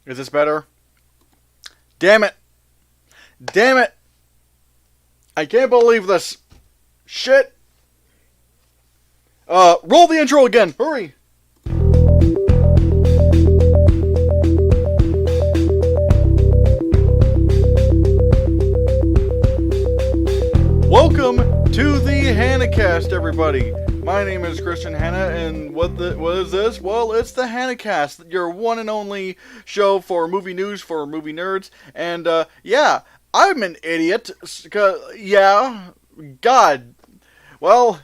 Is this better? Damn it! Damn it! I can't believe this. Shit! Roll the intro again. Hurry! Welcome to the Hannahcast, everybody. My name is Christian Hannah, and what is this? Well, it's the Hannahcast, your one and only show for movie news for movie nerds. And yeah, I'm an idiot. Yeah, God. Well,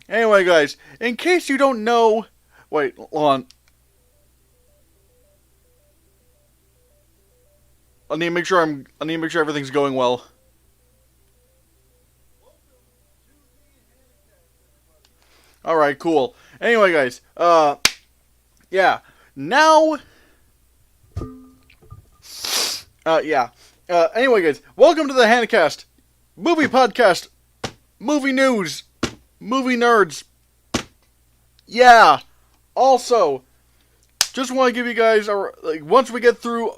anyway, guys, in case you don't know, wait, hold on. I need to make sure everything's going well. Alright, cool. Anyway, guys, yeah. Now, yeah. Anyway, guys, welcome to the Hannahcast. Movie podcast. Movie news. Movie nerds. Yeah. Also, just want to give you guys, once we get through,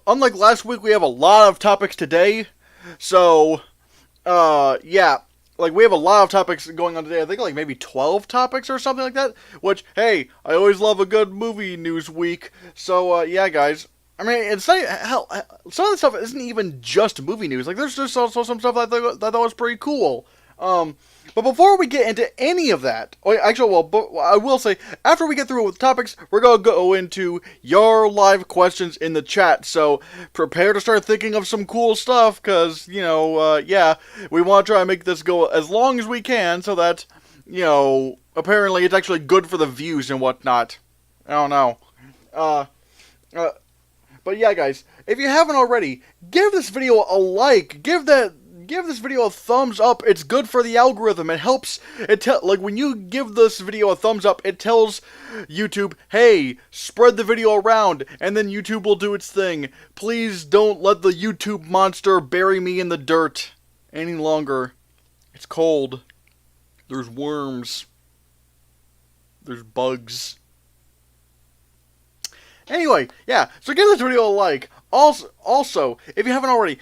unlike last week, we have a lot of topics today. So, yeah. We have a lot of topics going on today. I think maybe 12 topics or something like that. Which, hey, I always love a good movie news week. So, yeah, guys. I mean, it's not, hell, some of the stuff isn't even just movie news. There's just also some stuff that I thought was pretty cool. But before we get into any of that, I will say, after we get through with topics, we're going to go into your live questions in the chat. So, prepare to start thinking of some cool stuff, because, yeah, we want to try and make this go as long as we can, so that, apparently it's actually good for the views and whatnot. I don't know. But yeah, guys, if you haven't already, give this video a like. Give this video a thumbs up. It's good for the algorithm. It helps. When you give this video a thumbs up, it tells YouTube, hey, spread the video around, and then YouTube will do its thing. Please don't let the YouTube monster bury me in the dirt any longer. It's cold. There's worms. There's bugs. Anyway, yeah, so give this video a like. Also, if you haven't already,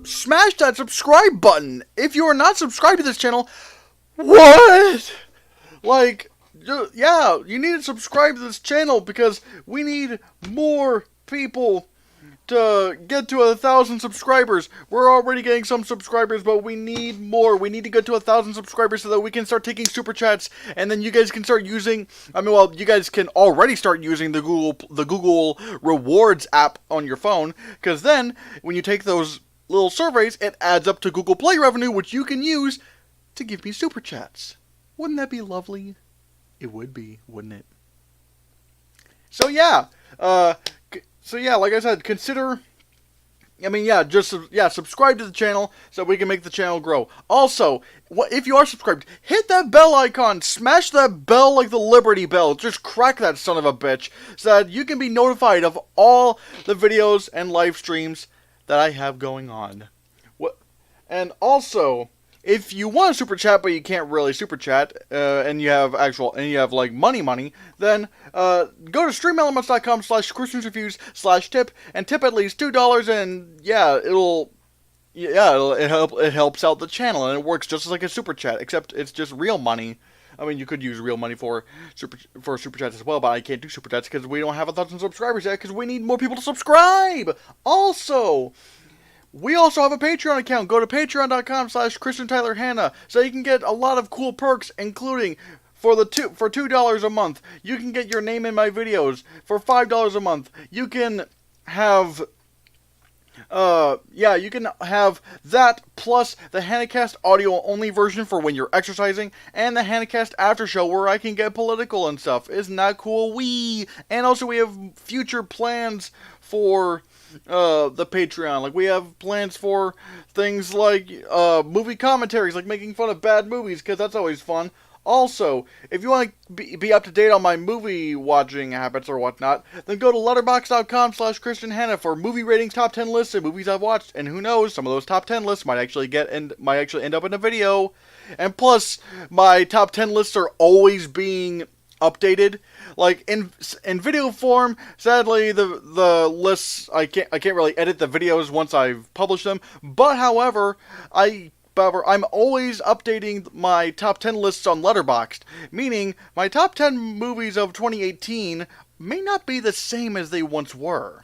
smash that subscribe button. If you are not subscribed to this channel, what? Yeah, you need to subscribe to this channel because we need more people to get to 1,000 subscribers. We're already getting some subscribers, but we need more. We need to get to 1,000 subscribers so that we can start taking super chats, and then you guys can start using. You guys can already start using the Google Rewards app on your phone, because then when you take those little surveys, it adds up to Google Play revenue, which you can use to give me super chats. Wouldn't that be lovely? It would be, wouldn't it? So yeah. Like I said, consider, subscribe to the channel so we can make the channel grow. Also, if you are subscribed, hit that bell icon, smash that bell like the Liberty Bell, just crack that son of a bitch, so that you can be notified of all the videos and live streams that I have going on. And also, if you want to super chat but you can't really super chat, and you have like money, then go to streamelements.com/christiansreviews/tip and tip at least $2, and it helps out the channel, and it works just like a super chat, except it's just real money. You could use real money for super chats as well, but I can't do super chats because we don't have 1,000 subscribers yet, because we need more people to subscribe. We also have a Patreon account. Go to patreon.com/ChristianTylerHannah so you can get a lot of cool perks, including for $2 a month, you can get your name in my videos. For $5 a month, you can have that plus the Hannahcast audio only version for when you're exercising, and the Hannahcast after show where I can get political and stuff. Isn't that cool? And also we have future plans for the Patreon. Like, we have plans for things like movie commentaries, like making fun of bad movies, because that's always fun. Also, if you want to be up to date on my movie watching habits or whatnot, then go to letterboxd.com/ChristianHannah for movie ratings, top 10 lists of movies I've watched, and who knows, some of those top 10 lists might actually end up in a video. And plus, my top 10 lists are always being updated. Like, in video form, sadly, the lists, I can't really edit the videos once I've published them, but however, I'm always updating my top 10 lists on Letterboxd, meaning my top 10 movies of 2018 may not be the same as they once were.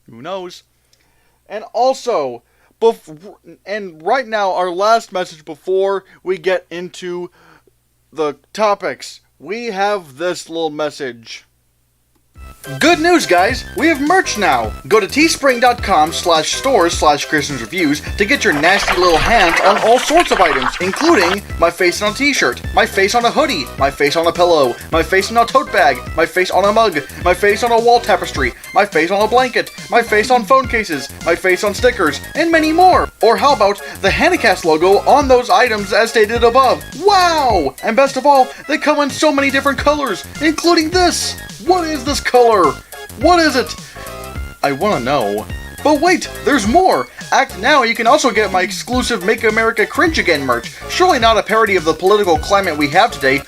Who knows? And also, right now, our last message before we get into the topics, we have this little message. Good news, guys! We have merch now! Go to teespring.com/stores/ChristiansReviews to get your nasty little hands on all sorts of items, including my face on a t-shirt, my face on a hoodie, my face on a pillow, my face on a tote bag, my face on a mug, my face on a wall tapestry, my face on a blanket, my face on phone cases, my face on stickers, and many more! Or how about the Hannahcast logo on those items as stated above? Wow! And best of all, they come in so many different colors, including this! What is this color? What is it? I want to know. But wait, there's more! Act now, you can also get my exclusive Make America Cringe Again merch. Surely not a parody of the political climate we have today.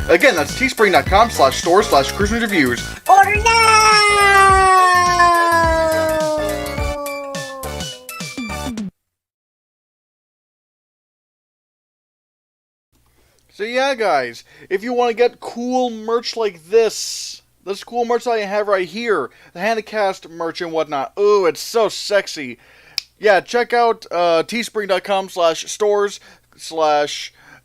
Again, that's teespring.com/stores/ChristiansReviews. Order now! So yeah, guys, if you want to get cool merch like this cool merch that I have right here, the Hannahcast merch and whatnot, ooh, it's so sexy. Yeah, check out teespring.com/stores/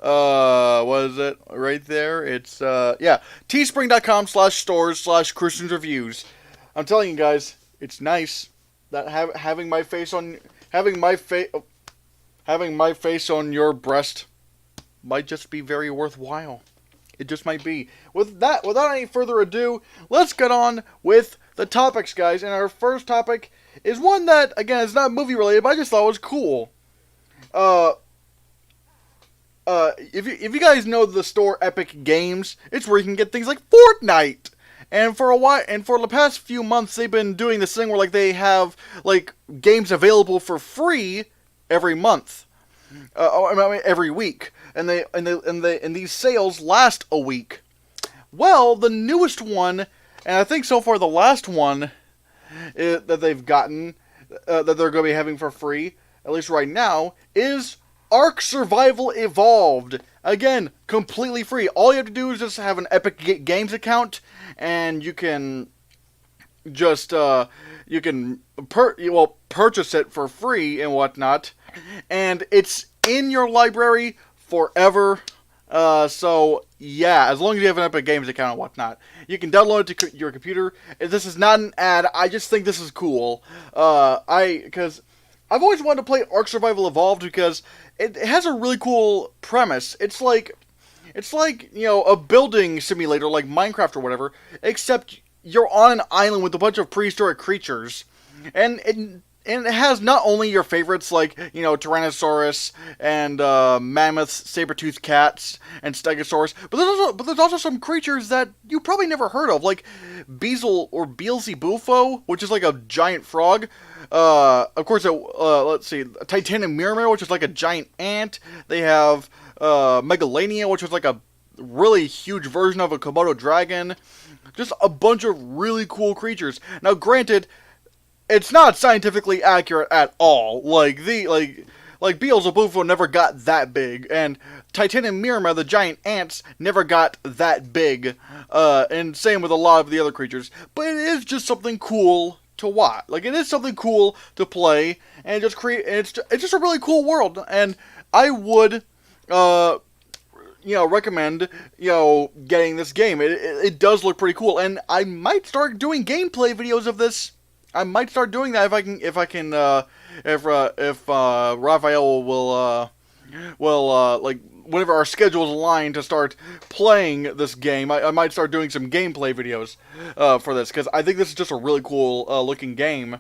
what is it? Right there. It's, teespring.com/stores/ChristiansReviews. I'm telling you guys, it's nice that having my face on your breast might just be very worthwhile. It just might be. Without any further ado, let's get on with the topics, guys. And our first topic is one that, again, is not movie related, but I just thought was cool. If you guys know the store Epic Games, it's where you can get things like Fortnite. And for the past few months, they've been doing this thing where, like, they have, like, games available for free every month. Every week. And these sales last a week. Well, the newest one, and I think so far the last one that they've gotten, that they're going to be having for free, at least right now, is Ark Survival Evolved. Again, completely free. All you have to do is just have an Epic Games account, and you can just purchase it for free and whatnot, and it's in your library forever. So yeah, as long as you have an Epic Games account and whatnot, you can download it to your computer. This is not an ad. I just think this is cool. Because I've always wanted to play Ark Survival Evolved because it has a really cool premise. It's like a building simulator like Minecraft or whatever, except you're on an island with a bunch of prehistoric creatures, and it has not only your favorites like Tyrannosaurus and mammoths, saber-toothed cats, and Stegosaurus, but there's also some creatures that you probably never heard of, like Beelzebufo, which is like a giant frog. Of course, let's see, Titanium Miramir, which is like a giant ant. They have Megalania, which is like a really huge version of a Komodo dragon. Just a bunch of really cool creatures. Now, granted, it's not scientifically accurate at all. Like Beelzebufo never got that big, and Titanium Miramir, the giant ants, never got that big. And same with a lot of the other creatures. But it is just something cool to watch. Like, it is something cool to play, and it's just a really cool world. And I would recommend getting this game. It does look pretty cool, and I might start doing gameplay videos of this. I might start doing that if Raphael will like whenever our schedules align to start playing this game. I might start doing some gameplay videos for this, because I think this is just a really cool looking game,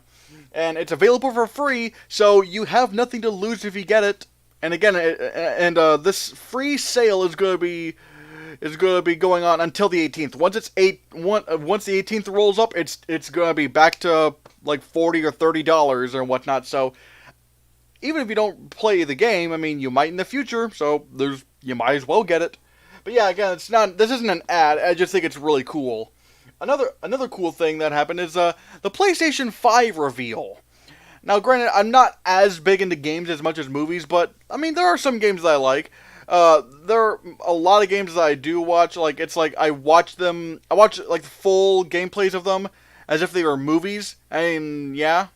and it's available for free, so you have nothing to lose if you get it. And again, this free sale is going to be going on until the 18th. Once the 18th rolls up, it's going to be back to like $40 or $30 or whatnot. So even if you don't play the game, I mean, you might in the future. So you might as well get it. But yeah, again, this isn't an ad. I just think it's really cool. Another cool thing that happened is the PlayStation 5 reveal. Now, granted, I'm not as big into games as much as movies, but, I mean, there are some games that I like. There are a lot of games that I do watch. Like, it's like I watch, like, full gameplays of them as if they were movies. I mean, yeah.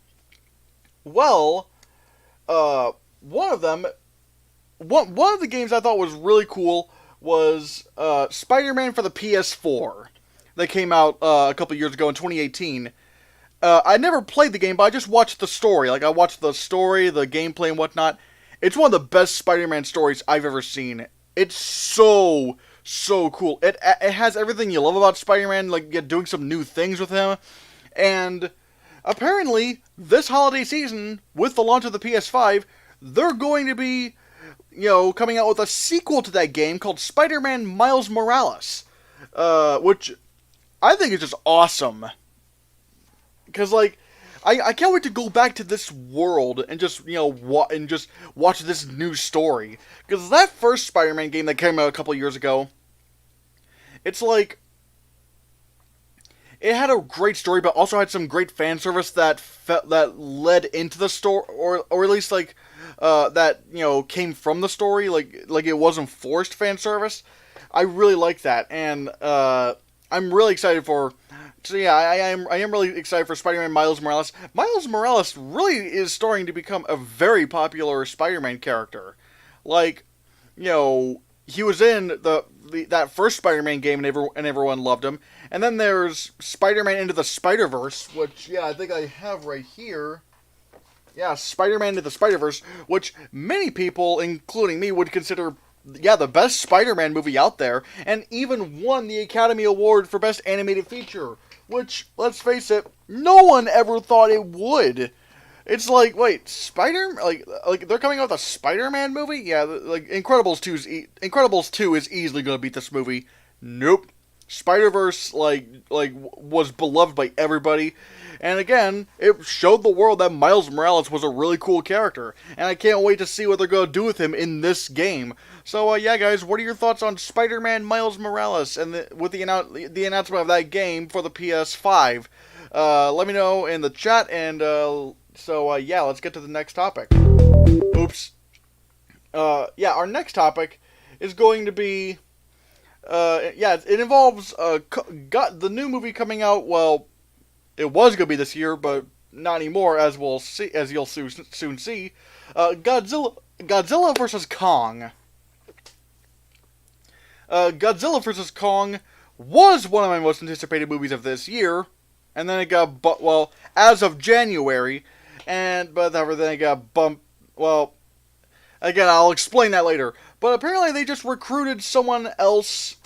Well, one of the games I thought was really cool was Spider-Man for the PS4. That came out a couple years ago in 2018. I never played the game, but I just watched the story. Like, I watched the story, the gameplay, and whatnot. It's one of the best Spider-Man stories I've ever seen. It's so cool. It has everything you love about Spider-Man, like doing some new things with him. And apparently, this holiday season, with the launch of the PS5, they're going to be, coming out with a sequel to that game called Spider-Man Miles Morales. Which I think is just awesome. Because, like, I can't wait to go back to this world and just, watch this new story. Because that first Spider-Man game that came out a couple years ago, it's like, it had a great story, but also had some great fan service that led into the story, or at least, like, that, came from the story, like it wasn't forced fan service. I really like that, and, I'm really excited for... So yeah, I am really excited for Spider-Man Miles Morales. Miles Morales really is starting to become a very popular Spider-Man character. Like, he was in that first Spider-Man game and everyone loved him. And then there's Spider-Man Into the Spider-Verse, which, yeah, I think I have right here. Yeah, Spider-Man Into the Spider-Verse, which many people, including me, would consider... yeah, the best Spider-Man movie out there, and even won the Academy Award for Best Animated Feature, which, let's face it, no one ever thought it would. It's like, wait, like they're coming out with a Spider-Man movie? Yeah, like, Incredibles 2 is easily going to beat this movie. Nope. Spider-Verse, was beloved by everybody. And again, it showed the world that Miles Morales was a really cool character. And I can't wait to see what they're going to do with him in this game. So, yeah, guys, what are your thoughts on Spider-Man Miles Morales and with the announcement of that game for the PS5? Let me know in the chat, and yeah, let's get to the next topic. Oops. Yeah, our next topic is going to be, yeah, it involves got the new movie coming out. Well, it was going to be this year, but not anymore, as we'll see, as you'll soon see. Godzilla versus Kong. Godzilla vs. Kong was one of my most anticipated movies of this year, and then it got well, as of January, but then it got bumped. Well, again, I'll explain that later. But apparently, they just recruited someone else.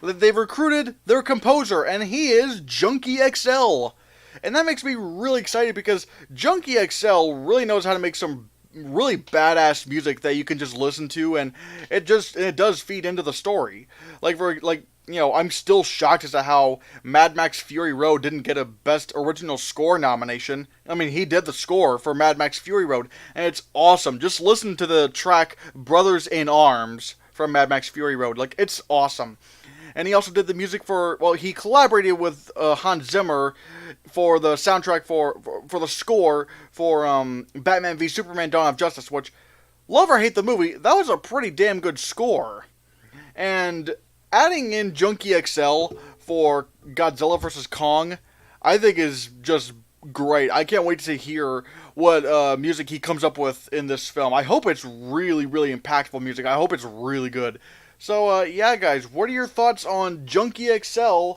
They've recruited their composer, and he is Junkie XL. And that makes me really excited because Junkie XL really knows how to make some really badass music that you can just listen to, and it does feed into the story. I'm still shocked as to how Mad Max Fury Road didn't get a Best Original Score nomination. I mean, he did the score for Mad Max Fury Road, and it's awesome. Just listen to the track Brothers in Arms from Mad Max Fury Road. It's awesome. And he also did the music he collaborated with Hans Zimmer for the soundtrack for the score for Batman v Superman Dawn of Justice, which, love or hate the movie, that was a pretty damn good score. And adding in Junkie XL for Godzilla vs. Kong, I think is just great. I can't wait to hear what music he comes up with in this film. I hope it's really, really impactful music. I hope it's really good. So, yeah, guys, what are your thoughts on Junkie XL,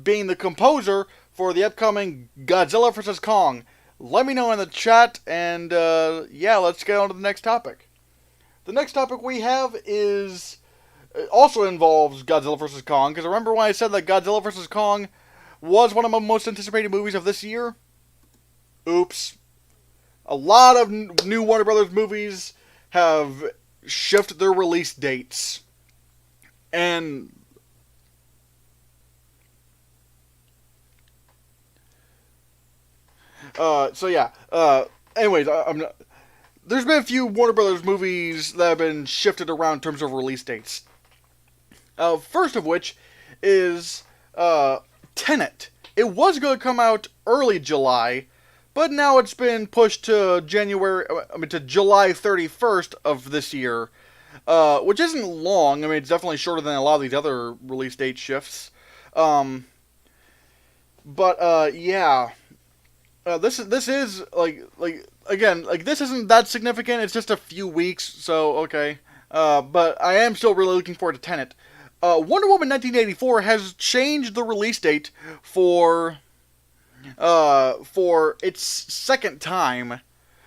being the composer for the upcoming Godzilla vs. Kong? Let me know in the chat, and, yeah, let's get on to the next topic. The next topic we have also involves Godzilla vs. Kong, because remember when I said that Godzilla vs. Kong was one of my most anticipated movies of this year? Oops. A lot of new Warner Brothers movies have shifted their release dates. And anyways, there's been a few Warner Brothers movies that have been shifted around in terms of release dates. First of which is Tenet. It was going to come out early July, but now it's been pushed to July 31st of this year, which isn't long. I mean, it's definitely shorter than a lot of these other release date shifts. Yeah. This is this isn't that significant. It's just a few weeks, so okay. But I am still really looking forward to Tenet. Wonder Woman 1984 has changed the release date for its second time.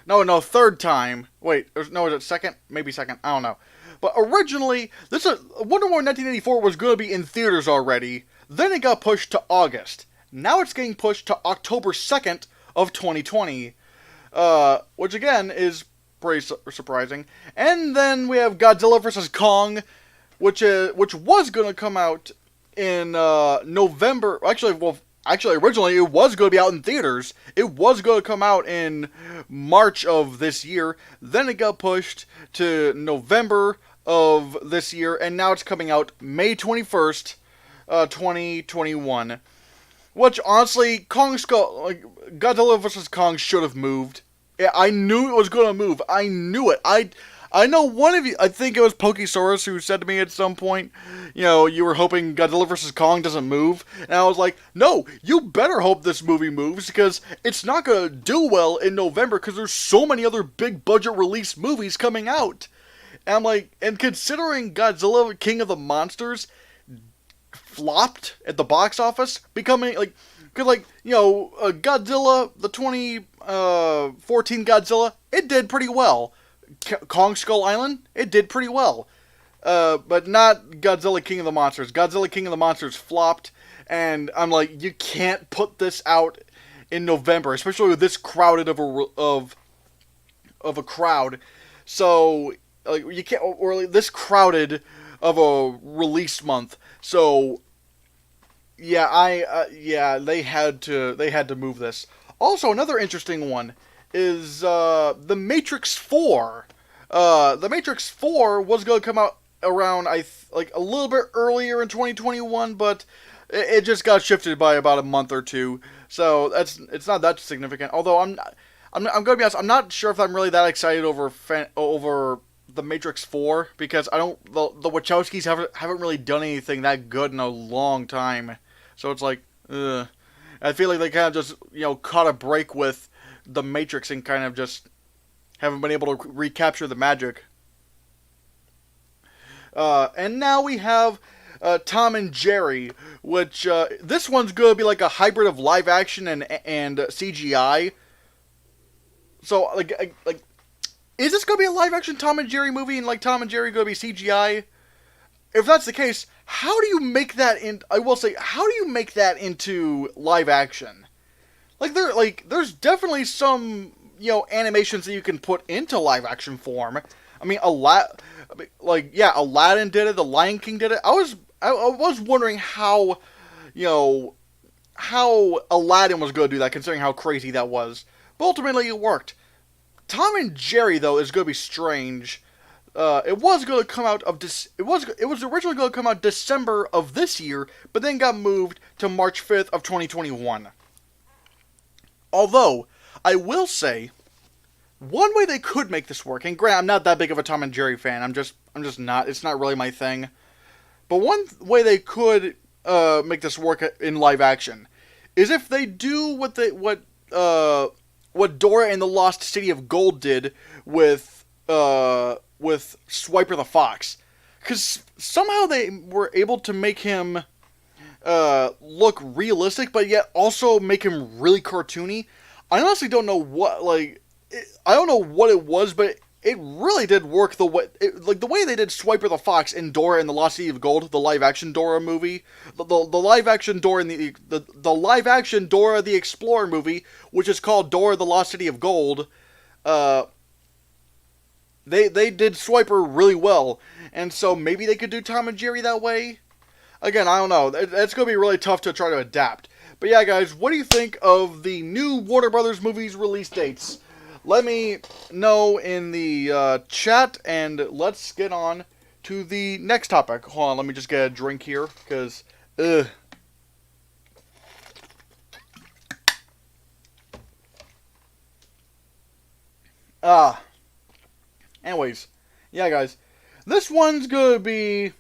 Third time. Wait, no, is it second? Maybe second. I don't know. But originally, Wonder Woman 1984 was going to be in theaters already. Then it got pushed to August. Now it's getting pushed to October 2nd of 2020. Which again is pretty surprising. And then we have Godzilla vs. Kong, which was going to come out in November. Actually, originally it was going to be out in theaters. It was going to come out in March of this year. Then it got pushed to November of this year, and now it's coming out May 21st, 2021. Which, honestly, Godzilla vs. Kong should have moved. I knew it was going to move. I knew it. I know one of you, I think it was Pokesaurus, who said to me at some point, you were hoping Godzilla vs. Kong doesn't move. And I was like, no, you better hope this movie moves, because it's not going to do well in November, because there's so many other big budget release movies coming out. And I'm like, and considering Godzilla King of the Monsters flopped at the box office, becoming Godzilla, the 2014 Godzilla, it did pretty well. Kong Skull Island, it did pretty well. But not Godzilla King of the Monsters. Godzilla King of the Monsters flopped, and I'm like, you can't put this out in November, especially with this crowded of a crowd. So you can't, or this crowded of a release month. So yeah, they had to move this. Also, another interesting one is The Matrix 4. The Matrix 4 was going to come out around a little bit earlier in 2021, but it just got shifted by about a month or two. So it's not that significant. Although I'm going to be honest, I'm not sure if I'm really that excited over The Matrix 4, because I don't the Wachowskis haven't really done anything that good in a long time. So it's like, ugh. I feel like they kind of just, caught a break with The Matrix and kind of just haven't been able to recapture the magic. And now we have Tom and Jerry, which this one's gonna be like a hybrid of live action and CGI. So like, is this gonna be a live action Tom and Jerry movie, and like Tom and Jerry gonna be CGI? If that's the case, how do you make that in? I will say, how do you make that into live action? There's definitely some animations that you can put into live action form. I mean, Aladdin did it. The Lion King did it. I was wondering how Aladdin was going to do that, considering how crazy that was. But ultimately, it worked. Tom and Jerry, though, is going to be strange. It was going to come out it was originally going to come out December of this year, but then got moved to March 5th of 2021. Although, I will say, one way they could make this work, and granted, I'm not that big of a Tom and Jerry fan. I'm just not. It's not really my thing. But one way they could make this work in live action is if they do what Dora and the Lost City of Gold did with Swiper the Fox, because somehow they were able to make him look realistic, but yet also make him really cartoony. I honestly don't know I don't know what it was, but it really did work the way they did Swiper the Fox in Dora and the Lost City of Gold, the live action Dora movie, the live action Dora in the live action Dora the Explorer movie, which is called Dora the Lost City of Gold. They did Swiper really well, and so maybe they could do Tom and Jerry that way. Again, I don't know. It's going to be really tough to try to adapt. But yeah, guys, what do you think of the new Warner Brothers movies release dates? Let me know in the chat, and let's get on to the next topic. Hold on, let me just get a drink here, because, anyways, yeah, guys, this one's gonna be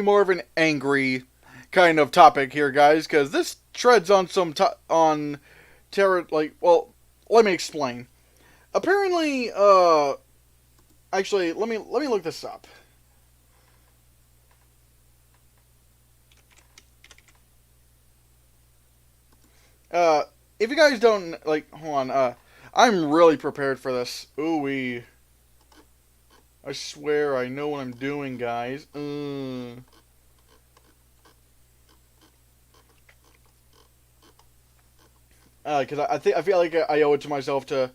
more of an angry kind of topic here, guys, because this treads on some let me explain. Apparently, actually, let me look this up. If you guys don't, hold on, I'm really prepared for this. Ooh-wee. I swear I know what I'm doing, guys. Because I feel like I owe it to myself to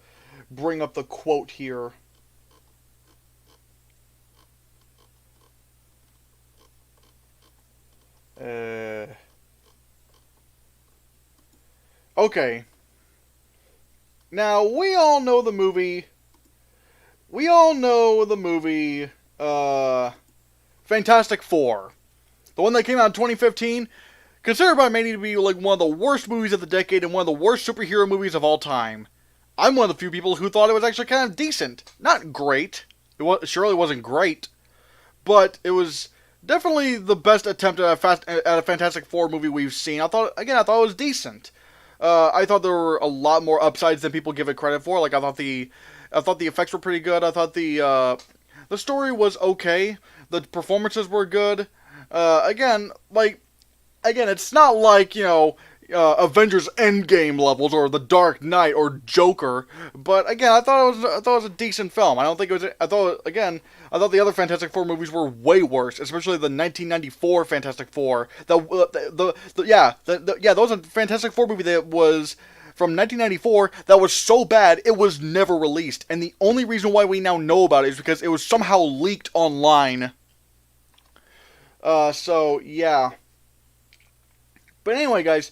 bring up the quote here. Okay. Now, we all know the movie, Fantastic Four. The one that came out in 2015, considered by many to be like one of the worst movies of the decade and one of the worst superhero movies of all time. I'm one of the few people who thought it was actually kind of decent. Not great. It surely wasn't great. But it was definitely the best attempt at a Fantastic Four movie we've seen. I thought it was decent. I thought there were a lot more upsides than people give it credit for. Like, I thought the effects were pretty good. I thought the story was okay. The performances were good. Again, it's not like, Avengers Endgame levels or The Dark Knight or Joker. But again, I thought it was a decent film. I don't think it was. I thought the other Fantastic Four movies were way worse, especially the 1994 Fantastic Four. That was a Fantastic Four movie that was from 1994 that was so bad it was never released, and the only reason why we now know about it is because it was somehow leaked online. So yeah. But anyway, guys,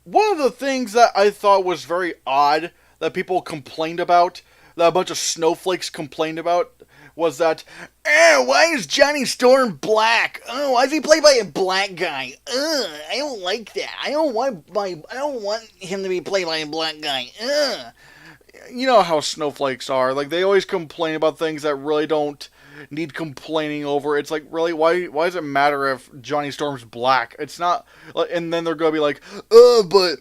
one of the things that I thought was very odd that people complained about, that a bunch of snowflakes complained about, was that, why is Johnny Storm black? Oh, why is he played by a black guy? I don't like that. I don't want him to be played by a black guy. you know how snowflakes are. Like, they always complain about things that really don't need complaining over. It's like, really, why does it matter if Johnny Storm's black? It's not. And then they're gonna be like, but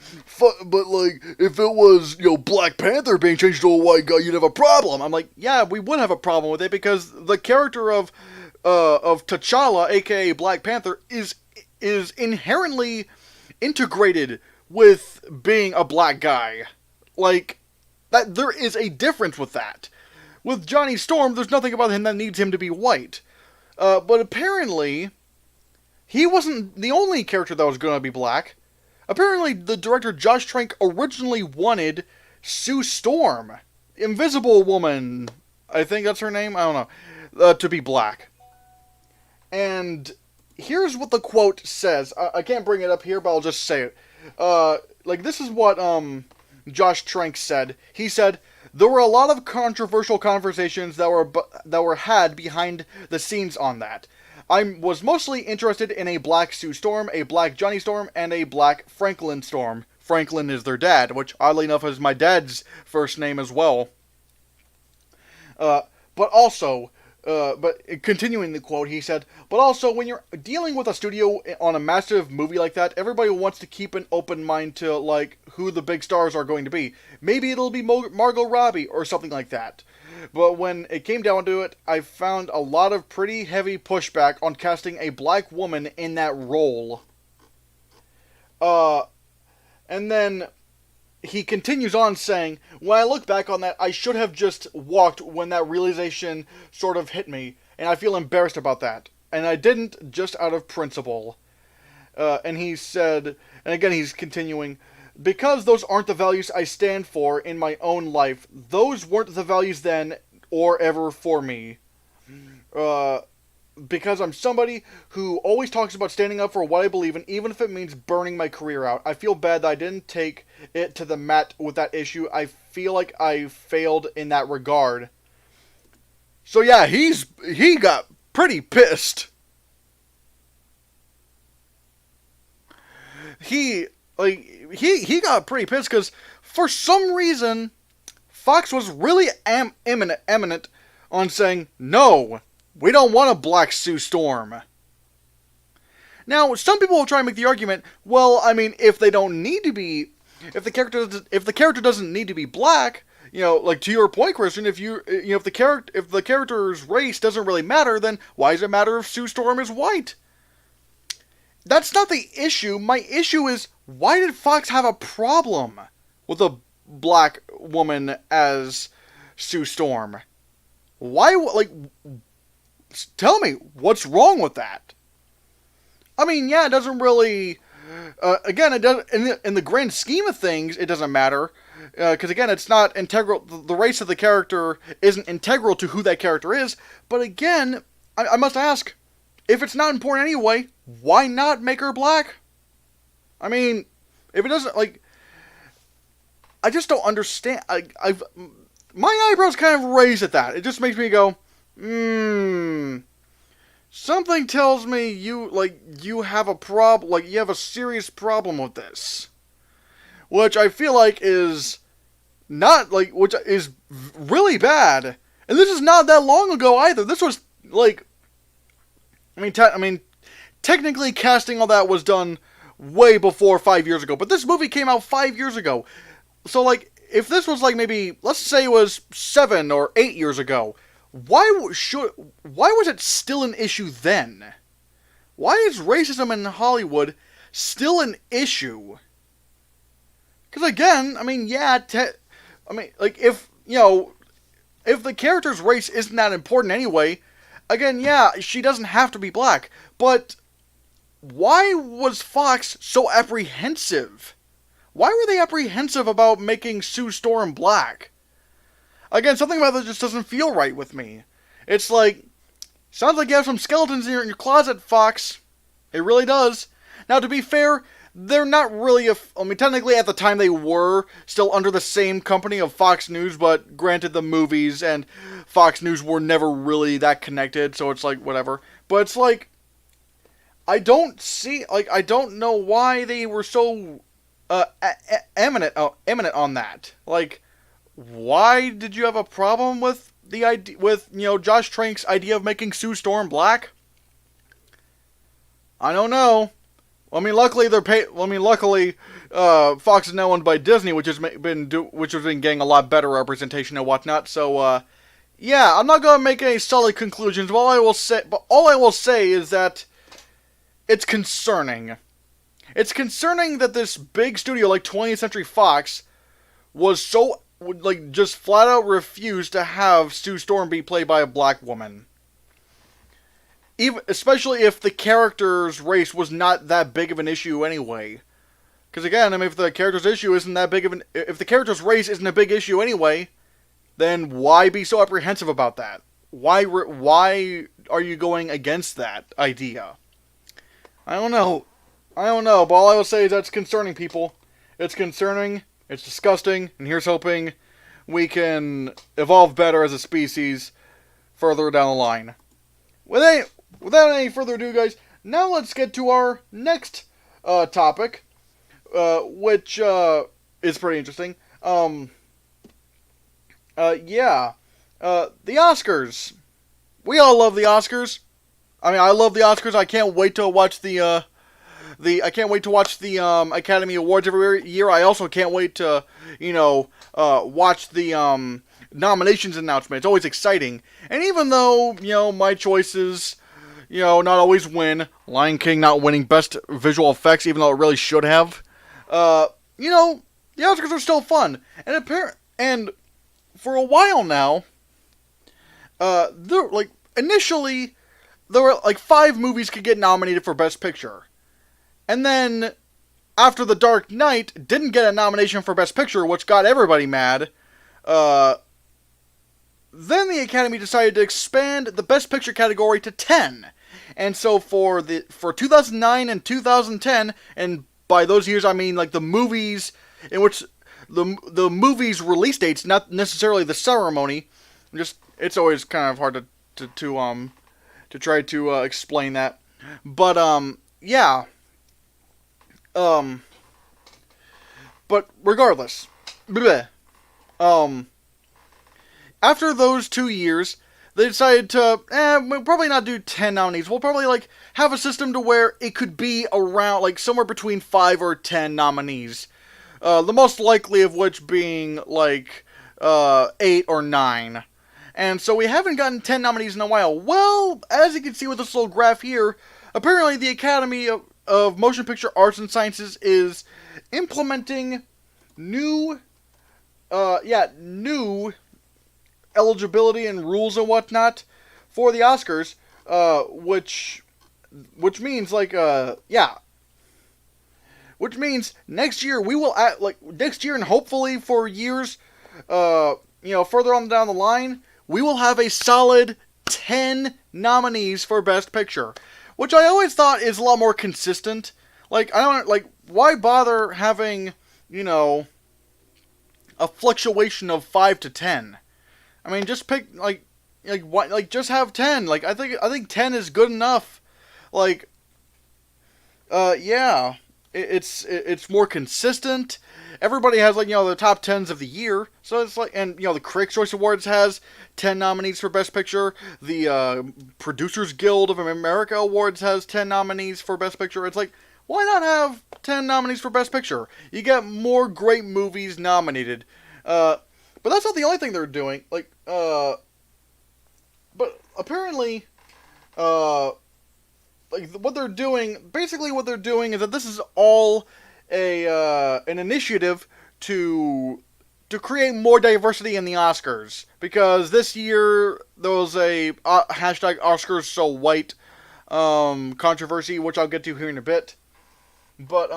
like, if it was, Black Panther being changed to a white guy, you'd have a problem. I'm like, yeah, we would have a problem with it, because the character of T'Challa, aka Black Panther, is inherently integrated with being a black guy. Like, that, there is a difference with that. With Johnny Storm, there's nothing about him that needs him to be white. But apparently, he wasn't the only character that was going to be black. Apparently, the director Josh Trank originally wanted Sue Storm, Invisible Woman, I think that's her name, I don't know, to be black. And here's what the quote says. I can't bring it up here, but I'll just say it. This is what Josh Trank said. He said, "There were a lot of controversial conversations that were had behind the scenes on that. I was mostly interested in a black Sue Storm, a black Johnny Storm, and a black Franklin Storm." Franklin is their dad, which oddly enough is my dad's first name as well. But continuing the quote, he said, "But also, when you're dealing with a studio on a massive movie like that, everybody wants to keep an open mind to, like, who the big stars are going to be. Maybe it'll be Margot Robbie or something like that. But when it came down to it, I found a lot of pretty heavy pushback on casting a black woman in that role." And then he continues on saying, "When I look back on that, I should have just walked when that realization sort of hit me, and I feel embarrassed about that. And I didn't, just out of principle." And he said, and again he's continuing, "Because those aren't the values I stand for in my own life. Those weren't the values then or ever for me. Because I'm somebody who always talks about standing up for what I believe in, even if it means burning my career out. I feel bad that I didn't take it to the mat with that issue. I feel like I failed in that regard." So yeah, he got pretty pissed. He got pretty pissed because for some reason Fox was really eminent on saying, "No, we don't want a black Sue Storm." Now, some people will try and make the argument, well, I mean, if they don't need to be, if the character doesn't need to be black, like to your point, Christian, if the character's race doesn't really matter, then why does it matter if Sue Storm is white? That's not the issue. My issue is, why did Fox have a problem with a black woman as Sue Storm? Why, tell me, what's wrong with that? I mean, yeah, it doesn't really... again, it does in the grand scheme of things, it doesn't matter. Because, again, it's not integral... The race of the character isn't integral to who that character is. But, again, I must ask, if it's not important anyway, why not make her black? I mean, if it doesn't, I just don't understand. My eyebrows kind of raise at that. It just makes me go, something tells me you have a problem, you have a serious problem with this. Which I feel like is not, which is really bad. And this is not that long ago either. This was, technically casting all that was done way before 5 years ago. But this movie came out 5 years ago. So, if this was, maybe, let's say it was 7 or 8 years ago, why was it still an issue then? Why is racism in Hollywood still an issue? Because, again, if the character's race isn't that important anyway, again, yeah, she doesn't have to be black. But why was Fox so apprehensive? Why were they apprehensive about making Sue Storm black? Again, something about this just doesn't feel right with me. It's sounds like you have some skeletons in your closet, Fox. It really does. Now, to be fair, they're not really technically at the time they were still under the same company of Fox News, but granted the movies and Fox News were never really that connected, so it's whatever. But it's I don't see, I don't know why they were so eminent on that. why did you have a problem with the idea with Josh Trank's idea of making Sue Storm black? I don't know. I mean, luckily Fox is now owned by Disney, which has been getting a lot better representation and whatnot. So, yeah, I'm not gonna make any solid conclusions. But all I will say is that it's concerning. It's concerning that this big studio like 20th Century Fox would just flat out refuse to have Sue Storm be played by a black woman. Especially if the character's race was not that big of an issue anyway. Because again, I mean, if the character's if the character's race isn't a big issue anyway, then why be so apprehensive about that? Why are you going against that idea? I don't know, but all I will say is that's concerning, people. It's concerning, it's disgusting, and here's hoping we can evolve better as a species further down the line. Without any further ado, guys, now let's get to our next topic, which is pretty interesting. The Oscars. We all love the Oscars. I mean, I love the Oscars. I can't wait to watch the Academy Awards every year. I also can't wait to watch the nominations announcement. It's always exciting. And even though my choices not always win, Lion King not winning Best Visual Effects, even though it really should have, the Oscars are still fun. And for a while now, initially there were 5 movies could get nominated for Best Picture. And then, after The Dark Knight didn't get a nomination for Best Picture, which got everybody mad, then the Academy decided to expand the Best Picture category to 10. And so for 2009 and 2010, and by those years I mean the movies in which the movie's release dates, not necessarily the ceremony. It's always kind of hard to try to explain that. But yeah. But regardless, after those 2 years, they decided to, we'll probably not do 10 nominees. We'll probably have a system to where it could be around somewhere between 5 or 10 nominees. The most likely of which being 8 or 9. And so we haven't gotten 10 nominees in a while. Well, as you can see with this little graph here, apparently the Academy of Motion Picture Arts and Sciences is implementing new eligibility and rules and whatnot for the Oscars, which means which means next year we will next year and hopefully for years, further on down the line, we will have a solid 10 nominees for Best Picture. Which I always thought is a lot more consistent. Why bother having, a fluctuation of 5 to 10? I mean, just pick, just have 10. I think 10 is good enough. It's more consistent. Everybody has, the top 10s of the year. So it's and, the Critics' Choice Awards has 10 nominees for Best Picture. The Producers Guild of America Awards has 10 nominees for Best Picture. It's why not have 10 nominees for Best Picture? You get more great movies nominated. But that's not the only thing they're doing. But apparently, what they're doing is that this is all an initiative to create more diversity in the Oscars, because this year there was a hashtag Oscars so white controversy, which I'll get to here in a bit. But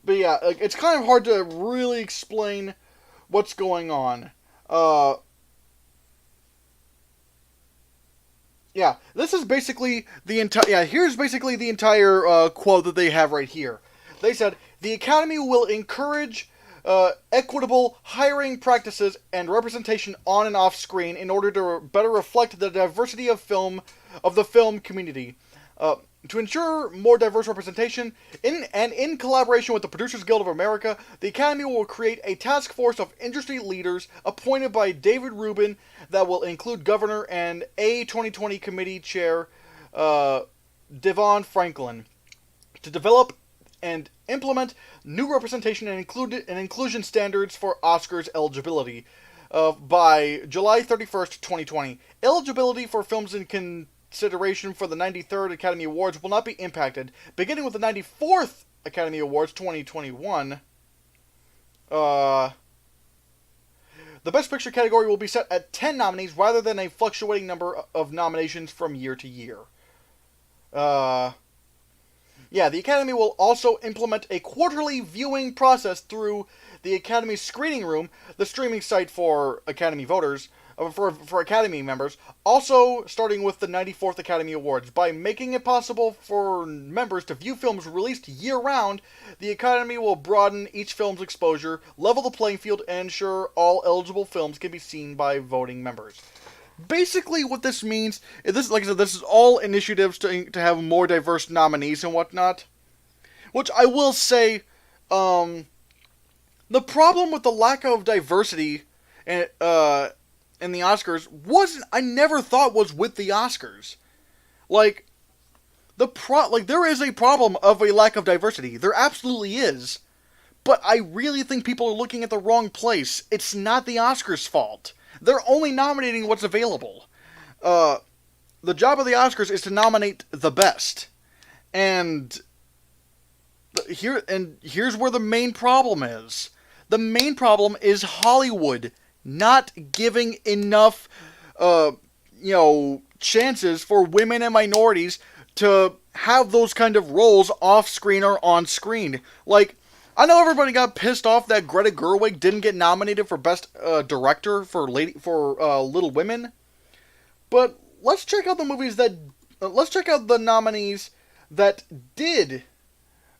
yeah, it's kind of hard to really explain what's going on. Yeah, this is basically the entire. Yeah, here's basically the entire quote that they have right here. They said the Academy will encourage equitable hiring practices and representation on and off screen in order to better reflect the diversity of the film community. To ensure more diverse representation, in collaboration with the Producers Guild of America, the Academy will create a task force of industry leaders appointed by David Rubin that will include Governor and A2020 Committee Chair Devon Franklin to develop and implement new representation and inclusion standards for Oscars eligibility by July 31st, 2020. Eligibility for films in consideration for the 93rd Academy Awards will not be impacted. Beginning with the 94th Academy Awards 2021, the Best Picture category will be set at 10 nominees rather than a fluctuating number of nominations from year to year. The Academy will also implement a quarterly viewing process through the Academy Screening Room, the streaming site for Academy voters, for Academy members, also starting with the 94th Academy Awards. By making it possible for members to view films released year-round, the Academy will broaden each film's exposure, level the playing field, and ensure all eligible films can be seen by voting members. Basically, what this means is this, like I said, this is all initiatives to have more diverse nominees and whatnot. Which I will say, the problem with the lack of diversity in the Oscars I never thought was with the Oscars. There is a problem of a lack of diversity. There absolutely is. But I really think people are looking at the wrong place. It's not the Oscars' fault. They're only nominating what's available. The job of the Oscars is to nominate the best. And here's where the main problem is. The main problem is Hollywood not giving enough chances for women and minorities to have those kind of roles off screen or on screen. I know everybody got pissed off that Greta Gerwig didn't get nominated for Best Director for Little Women, but let's check out the movies let's check out the nominees that did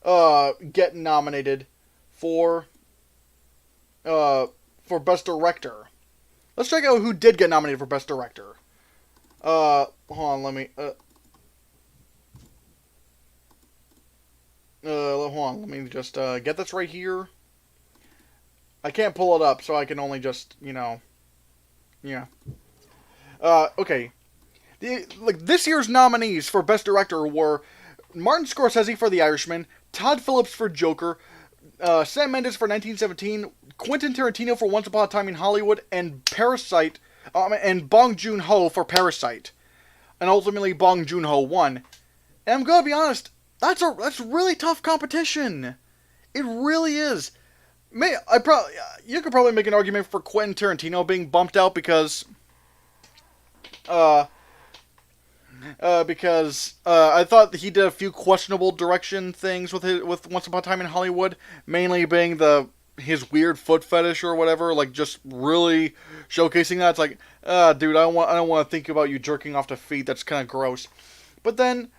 get nominated for Best Director. Let's check out who did get nominated for Best Director. Hold on, let me just get this right here. I can't pull it up, so I can only just, okay. This year's nominees for Best Director were Martin Scorsese for The Irishman, Todd Phillips for Joker, Sam Mendes for 1917, Quentin Tarantino for Once Upon a Time in Hollywood, and and Bong Joon-ho for Parasite. And ultimately, Bong Joon-ho won. And I'm gonna be honest, that's really tough competition. It really is. You could probably make an argument for Quentin Tarantino being bumped out because I thought he did a few questionable direction things with Once Upon a Time in Hollywood, mainly being his weird foot fetish or whatever, just really showcasing that. It's like, dude, I don't want to think about you jerking off to feet. That's kind of gross. But then,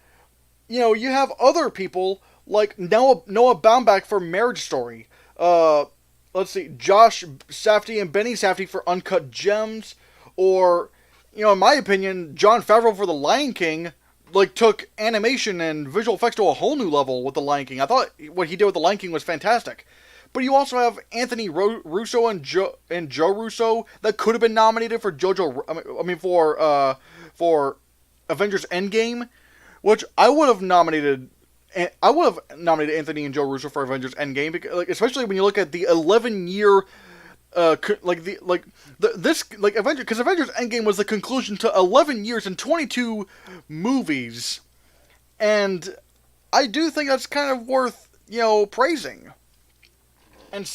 you have other people like Noah Baumbach for Marriage Story. Let's see, Josh Safdie and Benny Safdie for Uncut Gems, or, in my opinion, Jon Favreau for The Lion King, took animation and visual effects to a whole new level with The Lion King. I thought what he did with The Lion King was fantastic. But you also have Anthony Russo and Joe Russo that could have been nominated for for Avengers Endgame, which I would have nominated Anthony and Joe Russo for Avengers Endgame, because, especially when you look at the 11-year, Avengers, because Avengers Endgame was the conclusion to 11 years and 22 movies, and I do think that's kind of worth, praising. And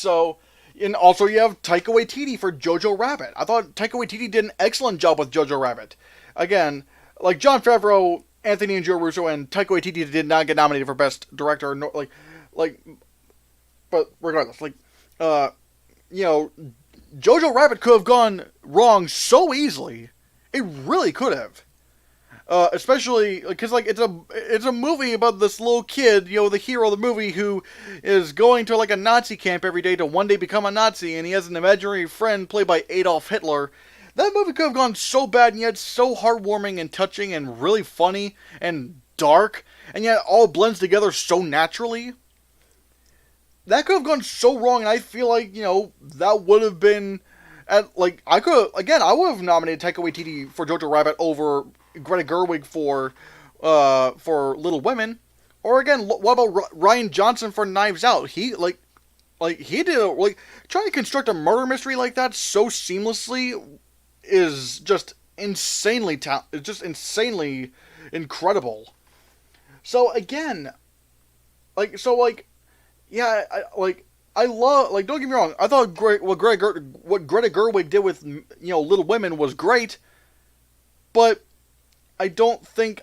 also you have Taika Waititi for Jojo Rabbit. I thought Taika Waititi did an excellent job with Jojo Rabbit. Again, Jon Favreau, Anthony and Joe Russo, and Taika Waititi did not get nominated for Best Director. But regardless, Jojo Rabbit could have gone wrong so easily. It really could have. Especially because like it's a movie about this little kid, the hero of the movie, who is going to like a Nazi camp every day to one day become a Nazi, and he has an imaginary friend played by Adolf Hitler. That movie could have gone so bad, and yet so heartwarming and touching and really funny and dark, and yet all blends together so naturally. That could have gone so wrong, and I feel like that would have been. I would have nominated Taika Waititi for Jojo Rabbit over Greta Gerwig for Little Women, or again, what about Ryan Johnson for Knives Out? He he did trying to construct a murder mystery like that so seamlessly is just insanely incredible. So again, yeah, I love, don't get me wrong, I thought what Greta Gerwig did with Little Women was great, but I don't think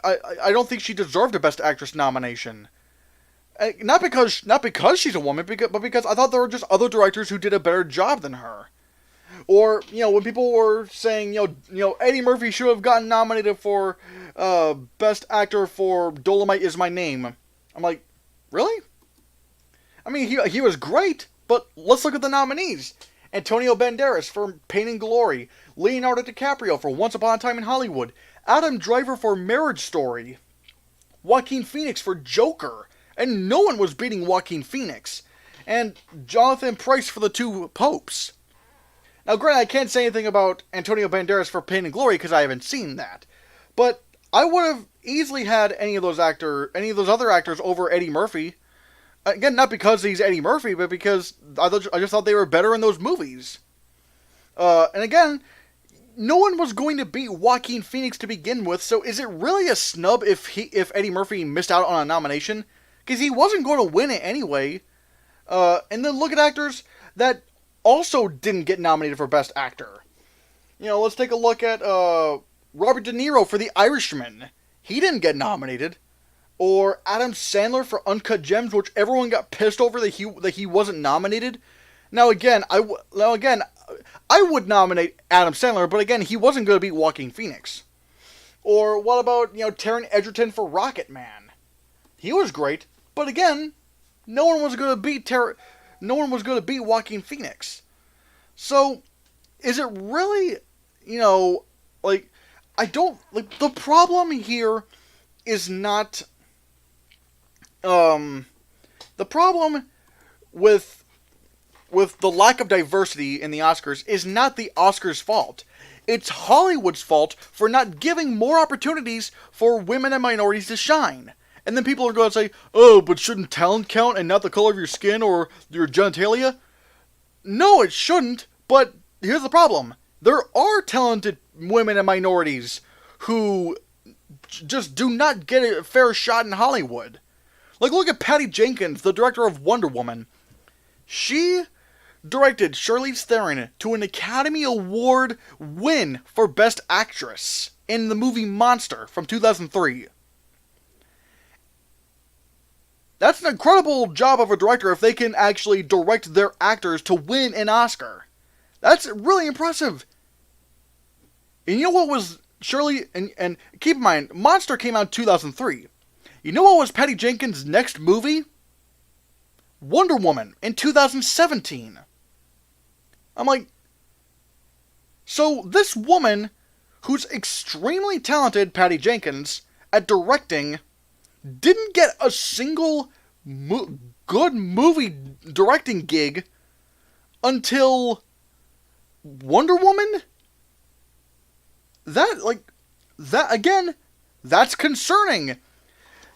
she deserved a Best Actress nomination. Not because she's a woman, but because I thought there were just other directors who did a better job than her. Or when people were saying Eddie Murphy should have gotten nominated for Best Actor for Dolomite Is My Name. I'm like, really? I mean, he was great, but let's look at the nominees. Antonio Banderas for Pain and Glory, Leonardo DiCaprio for Once Upon a Time in Hollywood, Adam Driver for Marriage Story, Joaquin Phoenix for Joker, and no one was beating Joaquin Phoenix, and Jonathan Pryce for The Two Popes. Now, granted, I can't say anything about Antonio Banderas for Pain and Glory because I haven't seen that, but I would have easily had any of those other actors over Eddie Murphy. Again, not because he's Eddie Murphy, but because I just thought they were better in those movies. And again, no one was going to beat Joaquin Phoenix to begin with, so is it really a snub if Eddie Murphy missed out on a nomination? Because he wasn't going to win it anyway. And then look at actors that also didn't get nominated for Best Actor. Let's take a look at Robert De Niro for The Irishman. He didn't get nominated. Or Adam Sandler for Uncut Gems, which everyone got pissed over that he wasn't nominated. Now again, I would nominate Adam Sandler, but again, he wasn't going to beat Joaquin Phoenix. Or what about Taron Egerton for Rocket Man? He was great, but again, no one was going to beat Joaquin Phoenix. So, is it really the problem here is not. The problem with the lack of diversity in the Oscars is not the Oscars' fault. It's Hollywood's fault for not giving more opportunities for women and minorities to shine. And then people are going to say, oh, but shouldn't talent count and not the color of your skin or your genitalia? No, it shouldn't, but here's the problem. There are talented women and minorities who just do not get a fair shot in Hollywood. Look at Patty Jenkins, the director of Wonder Woman. She directed Charlize Theron to an Academy Award win for Best Actress in the movie Monster from 2003. That's an incredible job of a director if they can actually direct their actors to win an Oscar. That's really impressive. And you know what was Shirley, and keep in mind, Monster came out in 2003. You know what was Patty Jenkins' next movie? Wonder Woman in 2017. I'm like, so this woman, who's extremely talented, Patty Jenkins, at directing, didn't get a single good movie directing gig until Wonder Woman? That again, that's concerning.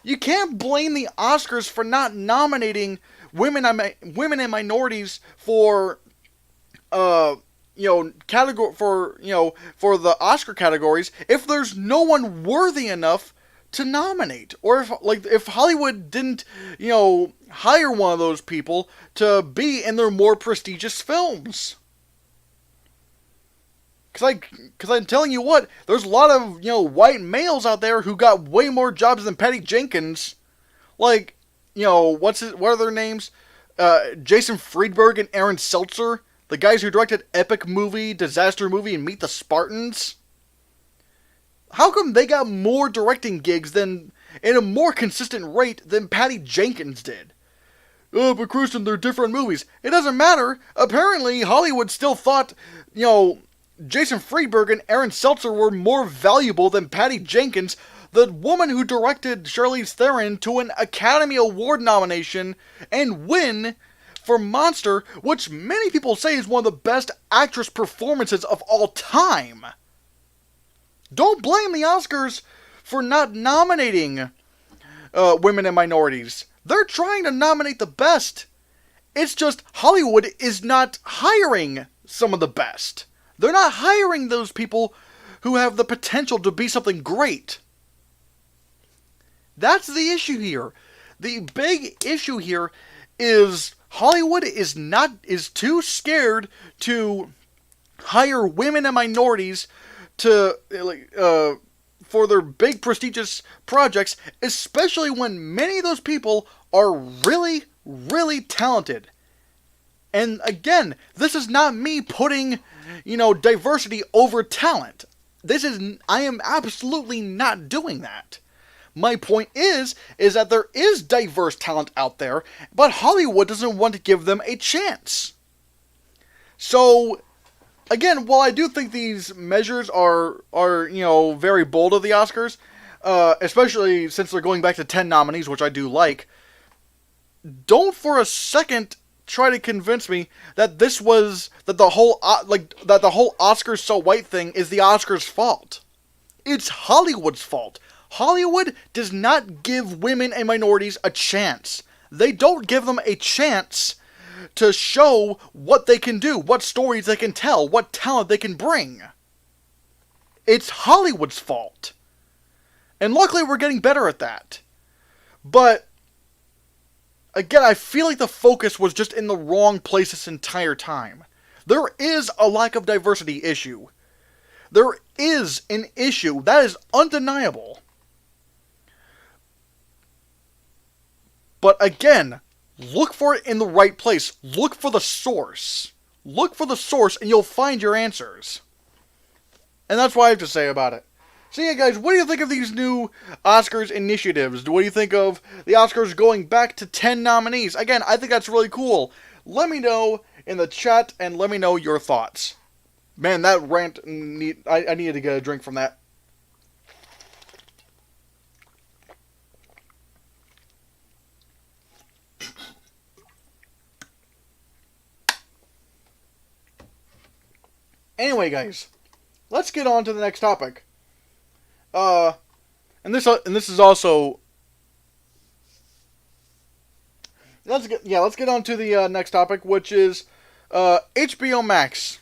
You can't blame the Oscars for not nominating women and minorities for category for the Oscar categories if there's no one worthy enough to nominate, or if Hollywood didn't hire one of those people to be in their more prestigious films. Because I'm telling you what, there's a lot of, white males out there who got way more jobs than Patty Jenkins. What are their names? Jason Friedberg and Aaron Seltzer, the guys who directed Epic Movie, Disaster Movie, and Meet the Spartans. How come they got more directing gigs than, in a more consistent rate than Patty Jenkins did? Oh, but Kristen, they're different movies. It doesn't matter. Apparently, Hollywood still thought, Jason Friedberg and Aaron Seltzer were more valuable than Patty Jenkins, the woman who directed Charlize Theron to an Academy Award nomination and win for Monster, which many people say is one of the best actress performances of all time. Don't blame the Oscars for not nominating women and minorities. They're trying to nominate the best. It's just Hollywood is not hiring some of the best. They're not hiring those people who have the potential to be something great. That's the issue here. The big issue here is Hollywood is too scared to hire women and minorities to for their big prestigious projects, especially when many of those people are really, really talented. And again, this is not me putting, diversity over talent. I am absolutely not doing that. My point is that there is diverse talent out there, but Hollywood doesn't want to give them a chance. So, again, while I do think these measures are very bold of the Oscars, especially since they're going back to 10 nominees, which I do like, don't for a second try to convince me that the whole Oscars so white thing is the Oscars' fault. It's Hollywood's fault. Hollywood does not give women and minorities a chance. They don't give them a chance to show what they can do, what stories they can tell, what talent they can bring. It's Hollywood's fault. And luckily we're getting better at that. But, again, I feel like the focus was just in the wrong place this entire time. There is a lack of diversity issue. There is an issue. That is undeniable. But again, look for it in the right place. Look for the source. Look for the source and you'll find your answers. And that's what I have to say about it. So yeah, guys, what do you think of these new Oscars initiatives? What do you think of the Oscars going back to 10 nominees? Again, I think that's really cool. Let me know in the chat and let me know your thoughts. Man, that rant, I needed to get a drink from that. Anyway, guys, let's get on to the next topic. And this is also. Let's get on to the next topic, which is HBO Max.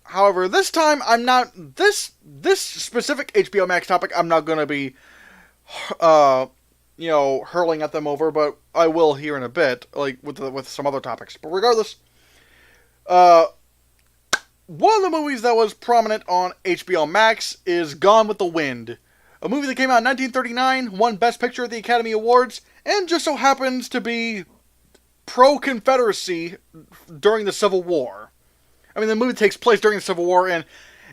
However, this time I'm not this specific HBO Max topic. I'm not going to be, hurling at them over, but I will here in a bit, like with some other topics. But regardless, one of the movies that was prominent on HBO Max is Gone with the Wind, a movie that came out in 1939, won Best Picture at the Academy Awards, and just so happens to be pro-Confederacy during the Civil War. I mean, the movie takes place during the Civil War,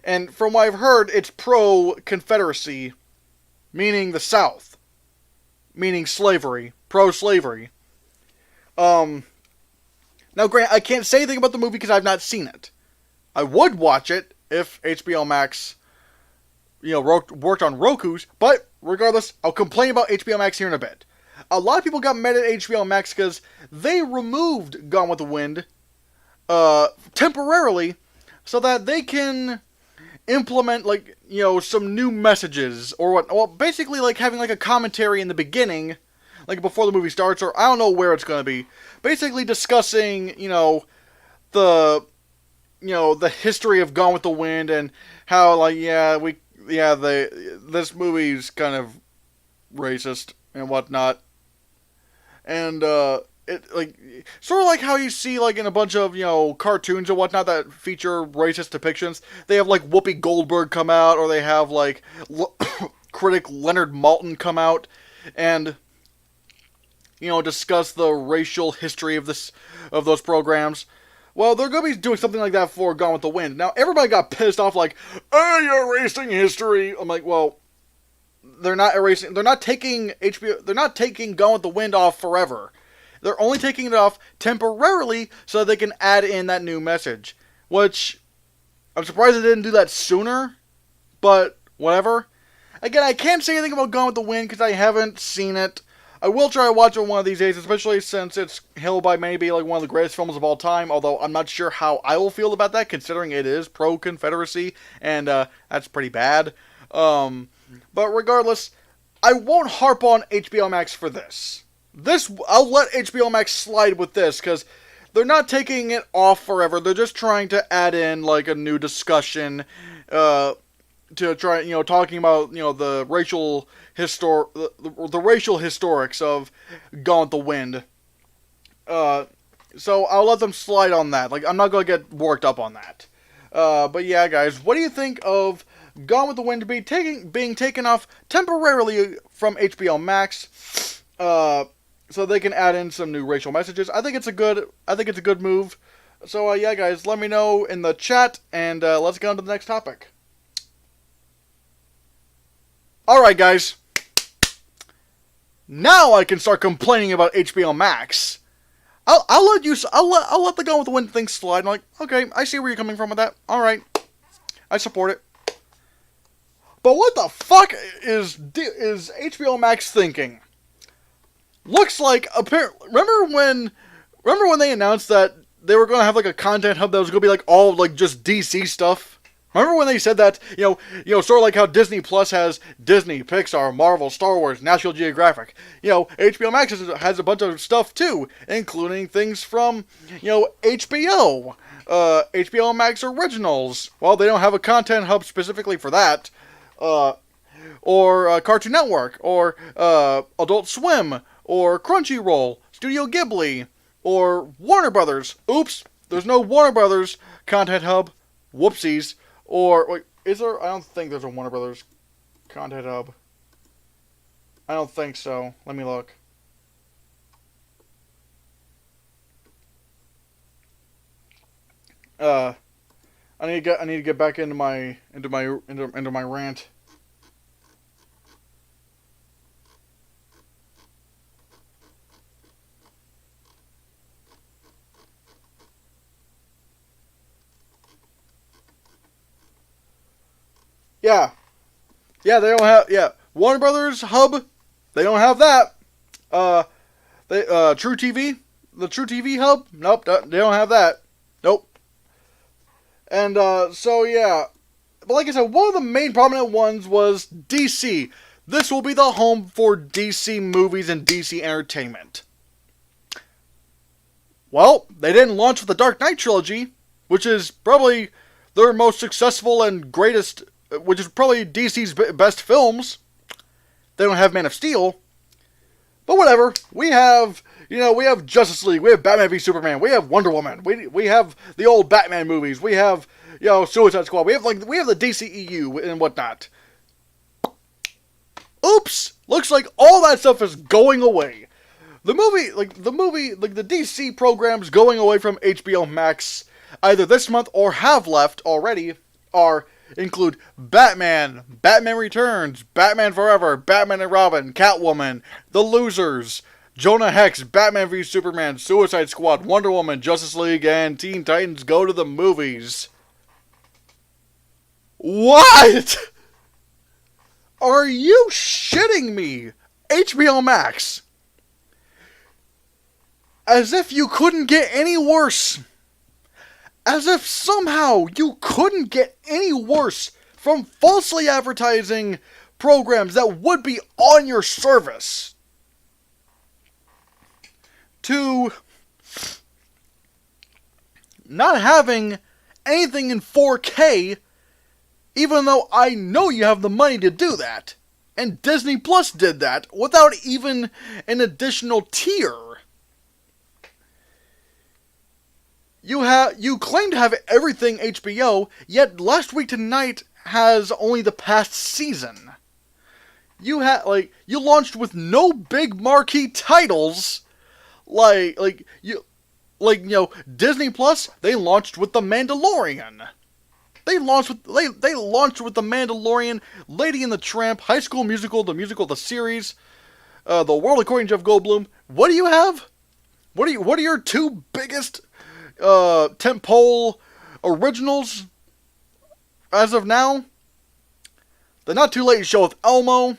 and from what I've heard, it's pro-Confederacy, meaning the South, meaning slavery, pro-slavery. Now, granted, I can't say anything about the movie because I've not seen it. I would watch it if HBO Max, worked on Roku's, but regardless, I'll complain about HBO Max here in a bit. A lot of people got mad at HBO Max because they removed Gone with the Wind temporarily so that they can implement, some new messages or what. Well, basically, having, a commentary in the beginning, before the movie starts, or I don't know where it's going to be. Basically discussing, the history of Gone with the Wind and how, this movie's kind of racist and whatnot. And, sort of like how you see, in a bunch of, cartoons and whatnot that feature racist depictions. They have, Whoopi Goldberg come out, or they have, critic Leonard Maltin come out and, discuss the racial history of those programs. Well, they're going to be doing something like that for Gone with the Wind. Now, everybody got pissed off like, oh, you're erasing history. I'm like, well, they're not erasing, they're not taking HBO, they're not taking Gone with the Wind off forever. They're only taking it off temporarily so they can add in that new message. Which, I'm surprised they didn't do that sooner, but whatever. Again, I can't say anything about Gone with the Wind because I haven't seen it. I will try to watch it one of these days, especially since it's hailed by maybe like one of the greatest films of all time, although I'm not sure how I will feel about that, considering it is pro-Confederacy, and that's pretty bad. But regardless, I won't harp on HBO Max for this. I'll let HBO Max slide with this, because they're not taking it off forever, they're just trying to add in like a new discussion, to try, talking about, the racial the racial historics of Gone with the Wind. So I'll let them slide on that. Like, I'm not gonna get worked up on that. But yeah, guys, what do you think of Gone with the Wind being taken off temporarily from HBO Max, so they can add in some new racial messages? I think it's a good move. So yeah, guys, let me know in the chat, and let's get on to the next topic. Alright, guys. Now I can start complaining about HBO Max. I'll let the Gone with the Wind thing slide. I'm like, okay, I see where you're coming from with that. Alright. I support it. But what the fuck is HBO Max thinking? Looks like, remember when they announced that they were going to have like a content hub that was going to be like all like just DC stuff? Remember when they said that, sort of like how Disney Plus has Disney, Pixar, Marvel, Star Wars, National Geographic. HBO Max has a bunch of stuff too, including things from, HBO. HBO Max Originals. Well, they don't have a content hub specifically for that. Or Cartoon Network, or Adult Swim, or Crunchyroll, Studio Ghibli, or Warner Brothers. Oops, there's no Warner Brothers content hub. Whoopsies. Or, wait, is there? I don't think there's a Warner Brothers content hub. I don't think so. Let me look. I need to get back into my rant. Yeah, they don't have, Warner Brothers hub, they don't have that. True TV, the True TV hub, nope, they don't have that. Nope. And so yeah, but like I said, one of the main prominent ones was DC. This will be the home for DC movies and DC entertainment. Well, they didn't launch with the Dark Knight trilogy, which is probably their most successful and greatest, which is probably DC's best films. They don't have Man of Steel. But whatever. We have Justice League. We have Batman v Superman. We have Wonder Woman. We have the old Batman movies. We have, Suicide Squad. We have the DCEU and whatnot. Oops! Looks like all that stuff is going away. The DC programs going away from HBO Max either this month or have left already include Batman, Batman Returns, Batman Forever, Batman and Robin, Catwoman, The Losers, Jonah Hex, Batman v Superman, Suicide Squad, Wonder Woman, Justice League, and Teen Titans Go to the Movies. What? Are you shitting me? HBO Max. As if you couldn't get any worse. As if somehow you couldn't get any worse from falsely advertising programs that would be on your service. To not having anything in 4K, even though I know you have the money to do that. And Disney Plus did that without even an additional tier. You claim to have everything HBO, yet Last Week Tonight has only the past season. You launched with no big marquee titles, like Like, Disney Plus, they launched with The Mandalorian. They launched with The Mandalorian, Lady and the Tramp, High School Musical, the musical, the series, The World According to Jeff Goldblum. What do you have? What are your two biggest tentpole originals as of now? The Not Too Late Show with Elmo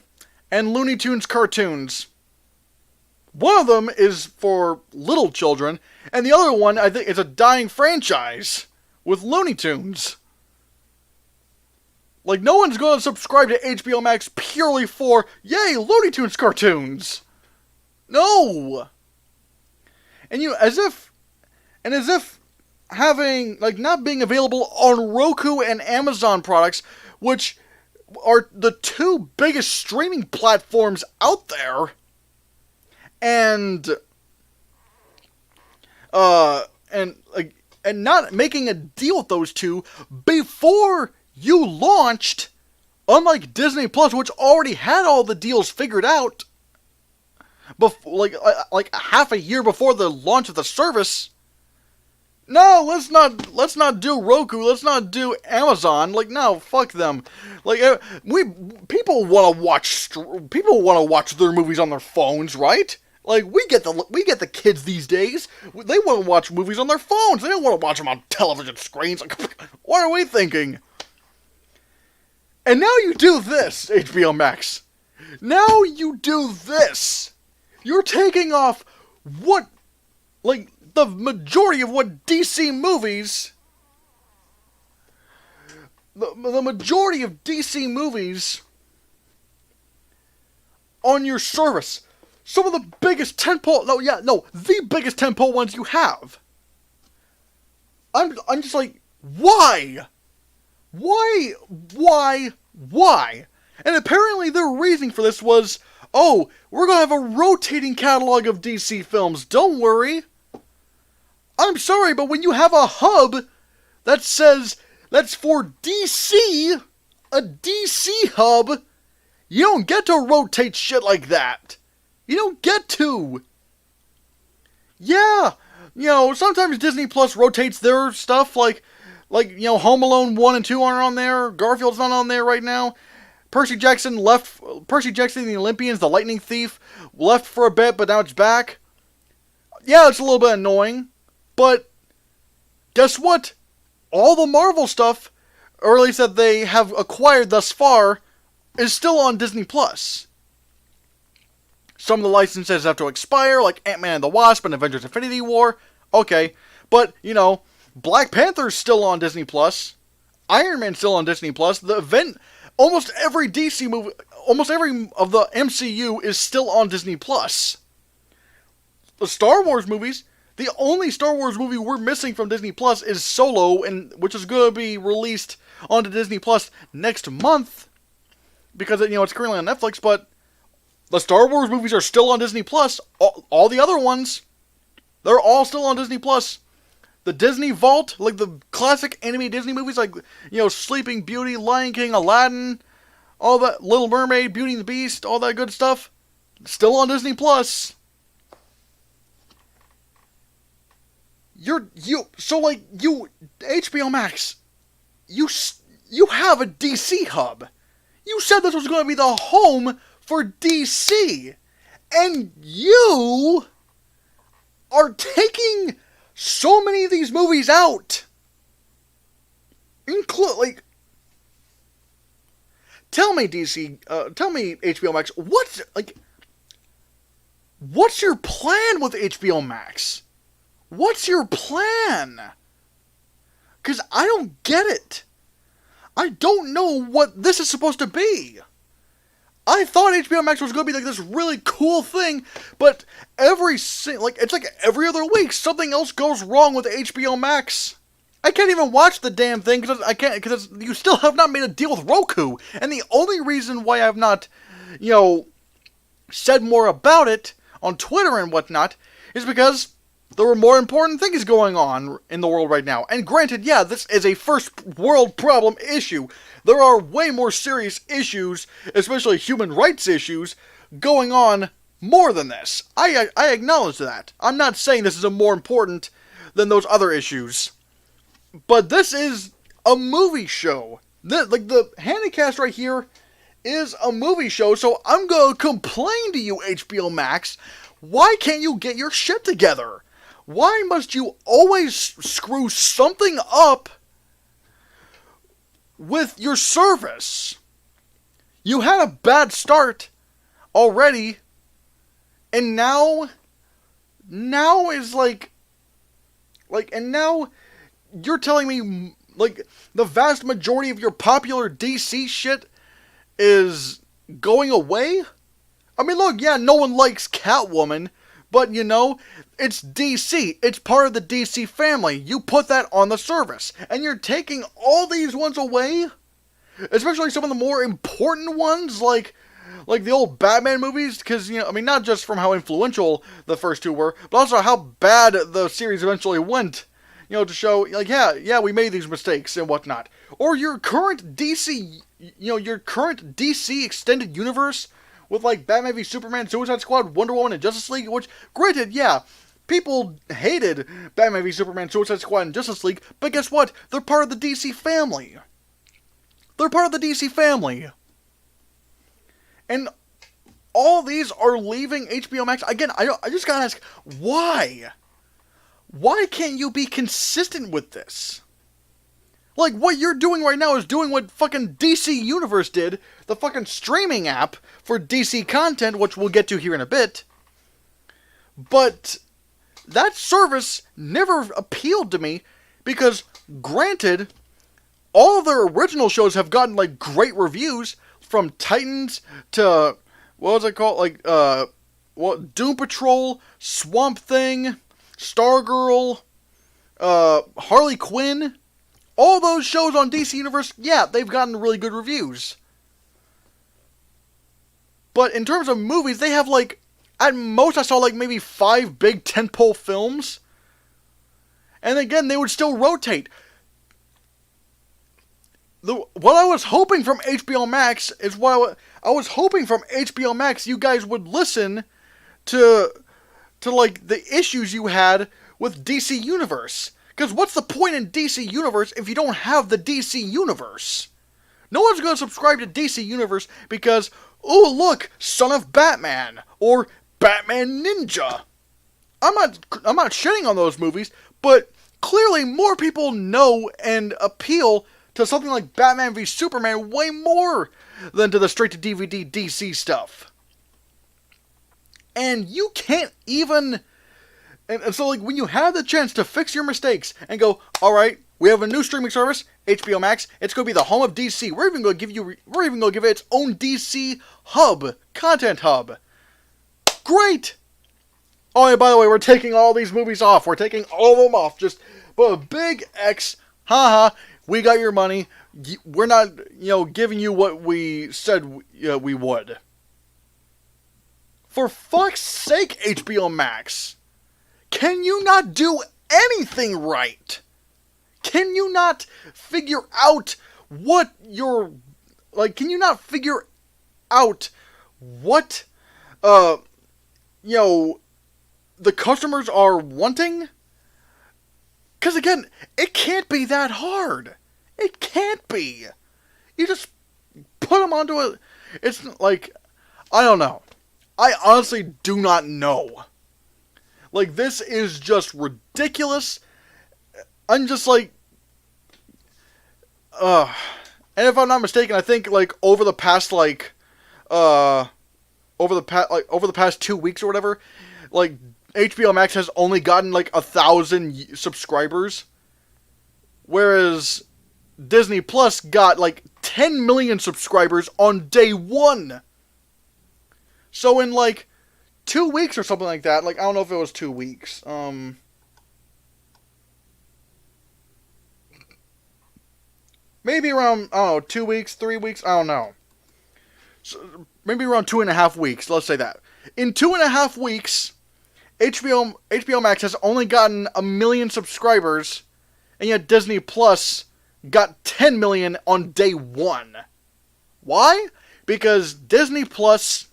and Looney Tunes cartoons. One of them is for little children, and the other one, I think, is a dying franchise with Looney Tunes. Like, no one's going to subscribe to HBO Max purely for, yay, Looney Tunes cartoons. No! And as if having, like, not being available on Roku and Amazon products, which are the two biggest streaming platforms out there, and not making a deal with those two before you launched, unlike Disney Plus, which already had all the deals figured out, before, like half a year before the launch of the service. No, let's not do Roku. Let's not do Amazon. Like, no, fuck them. Like, people want to watch their movies on their phones, right? Like, we get the kids these days. They want to watch movies on their phones. They don't want to watch them on television screens. Like, what are we thinking? And now you do this, HBO Max. Now you do this. You're taking off the majority of what DC movies... The majority of DC movies on your service. Some of the biggest tentpole... the biggest tentpole ones you have. I'm just like, why? Why? And apparently their reasoning for this was, oh, we're going to have a rotating catalog of DC films, don't worry. I'm sorry, but when you have a hub that says that's for DC, a DC hub, you don't get to rotate shit like that. You don't get to. Yeah, sometimes Disney Plus rotates their stuff, like Home Alone 1 and 2 aren't on there. Garfield's not on there right now. Percy Jackson and the Olympians, The Lightning Thief, left for a bit, but now it's back. Yeah, it's a little bit annoying, but guess what? All the Marvel stuff, or at least that they have acquired thus far, is still on Disney Plus. Some of the licenses have to expire, like Ant-Man and the Wasp and Avengers Infinity War. Okay, but, Black Panther's still on Disney Plus. Iron Man's still on Disney Plus. Almost every DC movie, almost every of the MCU is still on Disney Plus. The Star Wars movies, the only Star Wars movie we're missing from Disney Plus is Solo, which is going to be released onto Disney Plus next month, because it's currently on Netflix. But the Star Wars movies are still on Disney Plus. All the other ones, they're all still on Disney Plus. The Disney Vault, like the classic anime Disney movies, like, Sleeping Beauty, Lion King, Aladdin, all that, Little Mermaid, Beauty and the Beast, all that good stuff, still on Disney Plus. HBO Max, you have a DC hub. You said this was going to be the home for DC, and you are taking so many of these movies out. Tell me HBO Max, what's your plan with HBO Max? What's your plan? Because I don't get it. I don't know what this is supposed to be. I thought HBO Max was going to be like this really cool thing, but it's like every other week something else goes wrong with HBO Max. I can't even watch the damn thing because you still have not made a deal with Roku. And the only reason why I've not, said more about it on Twitter and whatnot is because there were more important things going on in the world right now. And granted, yeah, this is a first world problem issue. There are way more serious issues, especially human rights issues, going on more than this. I acknowledge that. I'm not saying this is a more important than those other issues. But this is a movie show. The Hannahcast right here is a movie show, so I'm gonna complain to you, HBO Max. Why can't you get your shit together? Why must you always screw something up with your service? You had a bad start already, and now is and now you're telling me, like, the vast majority of your popular DC shit is going away? I mean, look, yeah, no one likes Catwoman, but, you know, it's DC. It's part of the DC family. You put that on the service, and you're taking all these ones away? Especially some of the more important ones, like the old Batman movies, because, you know, I mean, not just from how influential the first two were, but also how bad the series eventually went. You know, to show, like, yeah, we made these mistakes and whatnot. Or your current DC, your current DC extended universe with, like, Batman v Superman, Suicide Squad, Wonder Woman, and Justice League, which, granted, yeah, people hated Batman v Superman, Suicide Squad, and Justice League, but guess what? They're part of the DC family. They're part of the DC family. And all these are leaving HBO Max. Again, I just gotta ask, why? Why can't you be consistent with this? Like, what you're doing right now is doing what fucking DC Universe did, the fucking streaming app for DC content, which we'll get to here in a bit. But that service never appealed to me because, granted, all of their original shows have gotten, like, great reviews, from Titans to, what was it called? Like, Doom Patrol, Swamp Thing, Stargirl, Harley Quinn. All those shows on DC Universe, yeah, they've gotten really good reviews. But in terms of movies, they have, like, at most I saw, like, maybe 5 big tentpole films. And again, they would still rotate. What I was hoping from HBO Max is what I was hoping from HBO Max, you guys would listen to like, the issues you had with DC Universe. Because what's the point in DC Universe if you don't have the DC Universe? No one's going to subscribe to DC Universe because, oh, look, Son of Batman, or Batman Ninja. I'm not shitting on those movies, but clearly more people know and appeal to something like Batman v Superman way more than to the straight-to-DVD DC stuff. And you can't even... And so, like, when you have the chance to fix your mistakes and go, alright, we have a new streaming service, HBO Max, it's going to be the home of DC. We're even going to give it its own DC hub, content hub. Great! Oh, and by the way, we're taking all these movies off. We're taking all of them off. Just put a big X, haha, we got your money. We're not, giving you what we said we would. For fuck's sake, HBO Max. Can you not do anything right? Can you not figure out what you're... Like, can you not figure out what, the customers are wanting? Because, again, it can't be that hard. It can't be. You just put them onto it. It's like, I don't know. I honestly do not know. Like, this is just ridiculous. I'm just like, and if I'm not mistaken, I think, like, over the past 2 weeks or whatever, like, HBO Max has only gotten, like, 1,000 subscribers, whereas Disney Plus got, like, 10 million subscribers on day one. So in, like, 2 weeks or something like that, like, I don't know if it was 2 weeks, maybe around, I don't know, 2 weeks, 3 weeks, I don't know. So, maybe around 2.5 weeks, let's say that. In 2.5 weeks, HBO Max has only gotten 1 million subscribers, and yet Disney Plus got 10 million on day one. Why? Because Disney Plus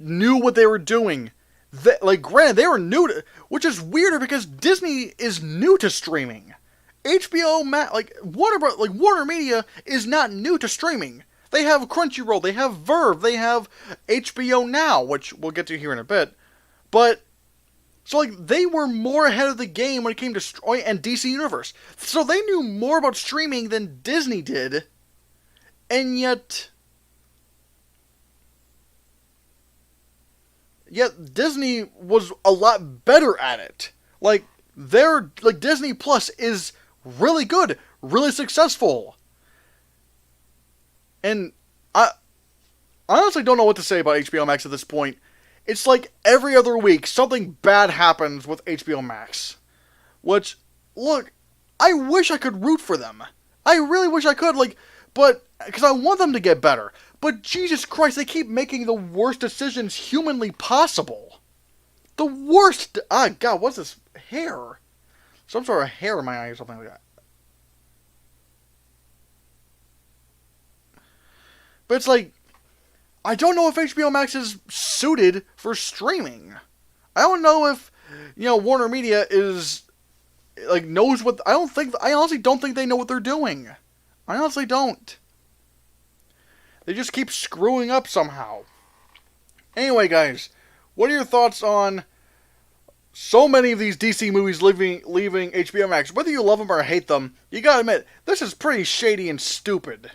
knew what they were doing. Granted, they were new to, which is weirder because Disney is new to streaming. HBO, Warner Media is not new to streaming. They have Crunchyroll, they have Verve, they have HBO Now, which we'll get to here in a bit. But so they were more ahead of the game when it came to and DC Universe. So they knew more about streaming than Disney did, and yet Disney was a lot better at it. Disney Plus is really good, really successful. And I honestly don't know what to say about HBO Max at this point. It's like every other week something bad happens with HBO Max. Which, look, I wish I could root for them. I really wish I could, but because I want them to get better. But Jesus Christ, they keep making the worst decisions humanly possible. The worst. God, what's this? Hair? Some sort of hair in my eye or something like that. But it's like, I don't know if HBO Max is suited for streaming. I don't know if, Warner Media is, knows what, I honestly don't think they know what they're doing. I honestly don't. They just keep screwing up somehow. Anyway, guys, what are your thoughts on so many of these DC movies leaving HBO Max? Whether you love them or hate them, you gotta admit, this is pretty shady and stupid.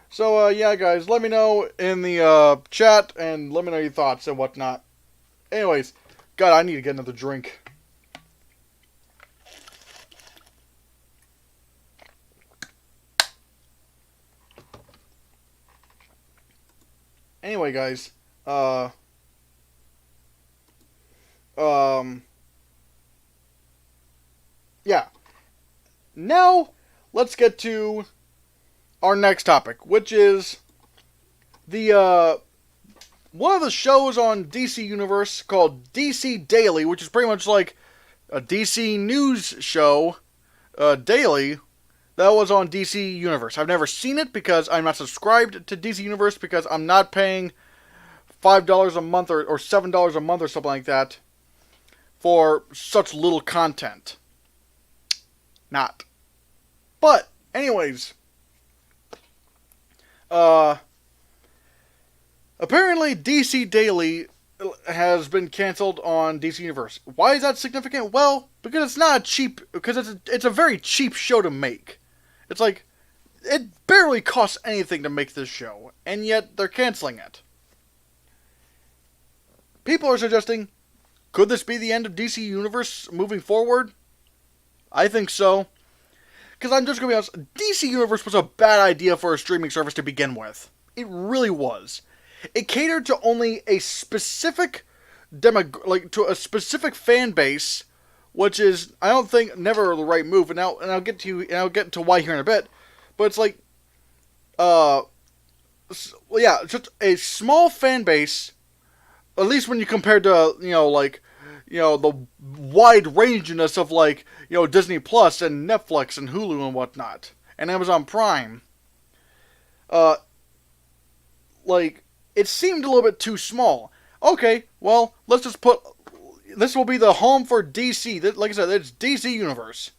So, yeah, guys, let me know in the chat, and let me know your thoughts and whatnot. Anyways, God, I need to get another drink. Anyway, guys, yeah. Now, let's get to our next topic, which is the, one of the shows on DC Universe called DC Daily, which is pretty much like a DC news show, daily, that was on DC Universe. I've never seen it because I'm not subscribed to DC Universe because I'm not paying $5 a month or $7 a month or something like that for such little content. Not. But, anyways, apparently DC Daily has been canceled on DC Universe. Why is that significant? Well, because it's a very cheap show to make. It's like, it barely costs anything to make this show, and yet they're canceling it. People are suggesting, could this be the end of DC Universe moving forward? I think so. Because I'm just going to be honest, DC Universe was a bad idea for a streaming service to begin with. It really was. It catered to only a specific to a specific fan base, which is, I don't think, never the right move. And I'll get to why here in a bit. But it's like, just a small fan base. At least when you compare to the wide rangeness of Disney Plus and Netflix and Hulu and whatnot, and Amazon Prime. It seemed a little bit too small. Okay, well, let's just put, this will be the home for DC. Like I said, it's DC Universe.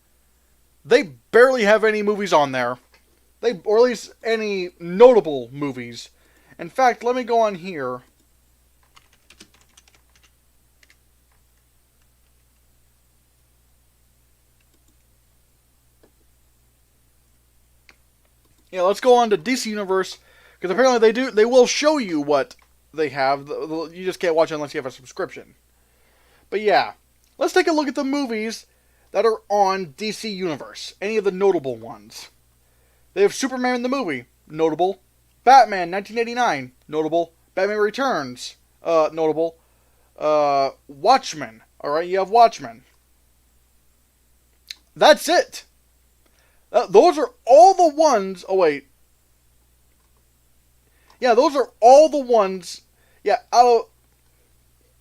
They barely have any movies on there. Or at least any notable movies. In fact, let me go on here. Yeah, let's go on to DC Universe, because apparently they will show you what they have. You just can't watch it unless you have a subscription. But yeah, let's take a look at the movies that are on DC Universe. Any of the notable ones. They have Superman the movie, notable. Batman 1989, notable. Batman Returns, notable. Watchmen, alright, you have Watchmen. That's it! Those are all the ones. Oh wait. Yeah, those are all the ones. Yeah,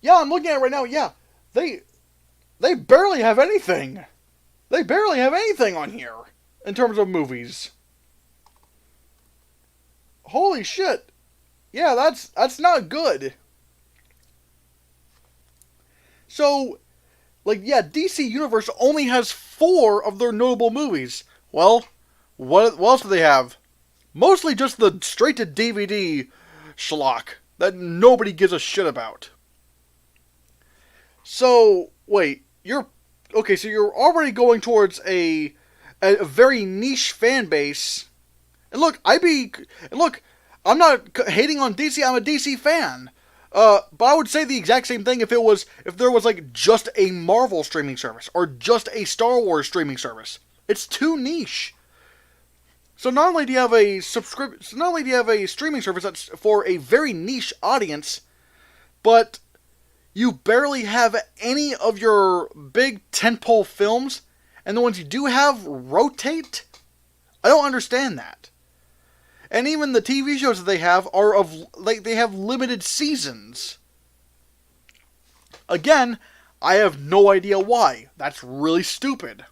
yeah, I'm looking at it right now. Yeah, they barely have anything. They barely have anything on here in terms of movies. Holy shit! Yeah, that's not good. So, like, yeah, DC Universe only has 4 of their notable movies. Well, what else do they have? Mostly just the straight-to-DVD schlock that nobody gives a shit about. So, wait, okay, so you're already going towards a very niche fan base. And look, I'm not hating on DC. I'm a DC fan. But I would say the exact same thing if there was like just a Marvel streaming service or just a Star Wars streaming service. It's too niche. So not only do you have a streaming service that's for a very niche audience, but you barely have any of your big tentpole films, and the ones you do have rotate. I don't understand that. And even the TV shows that they have they have limited seasons. Again, I have no idea why. That's really stupid.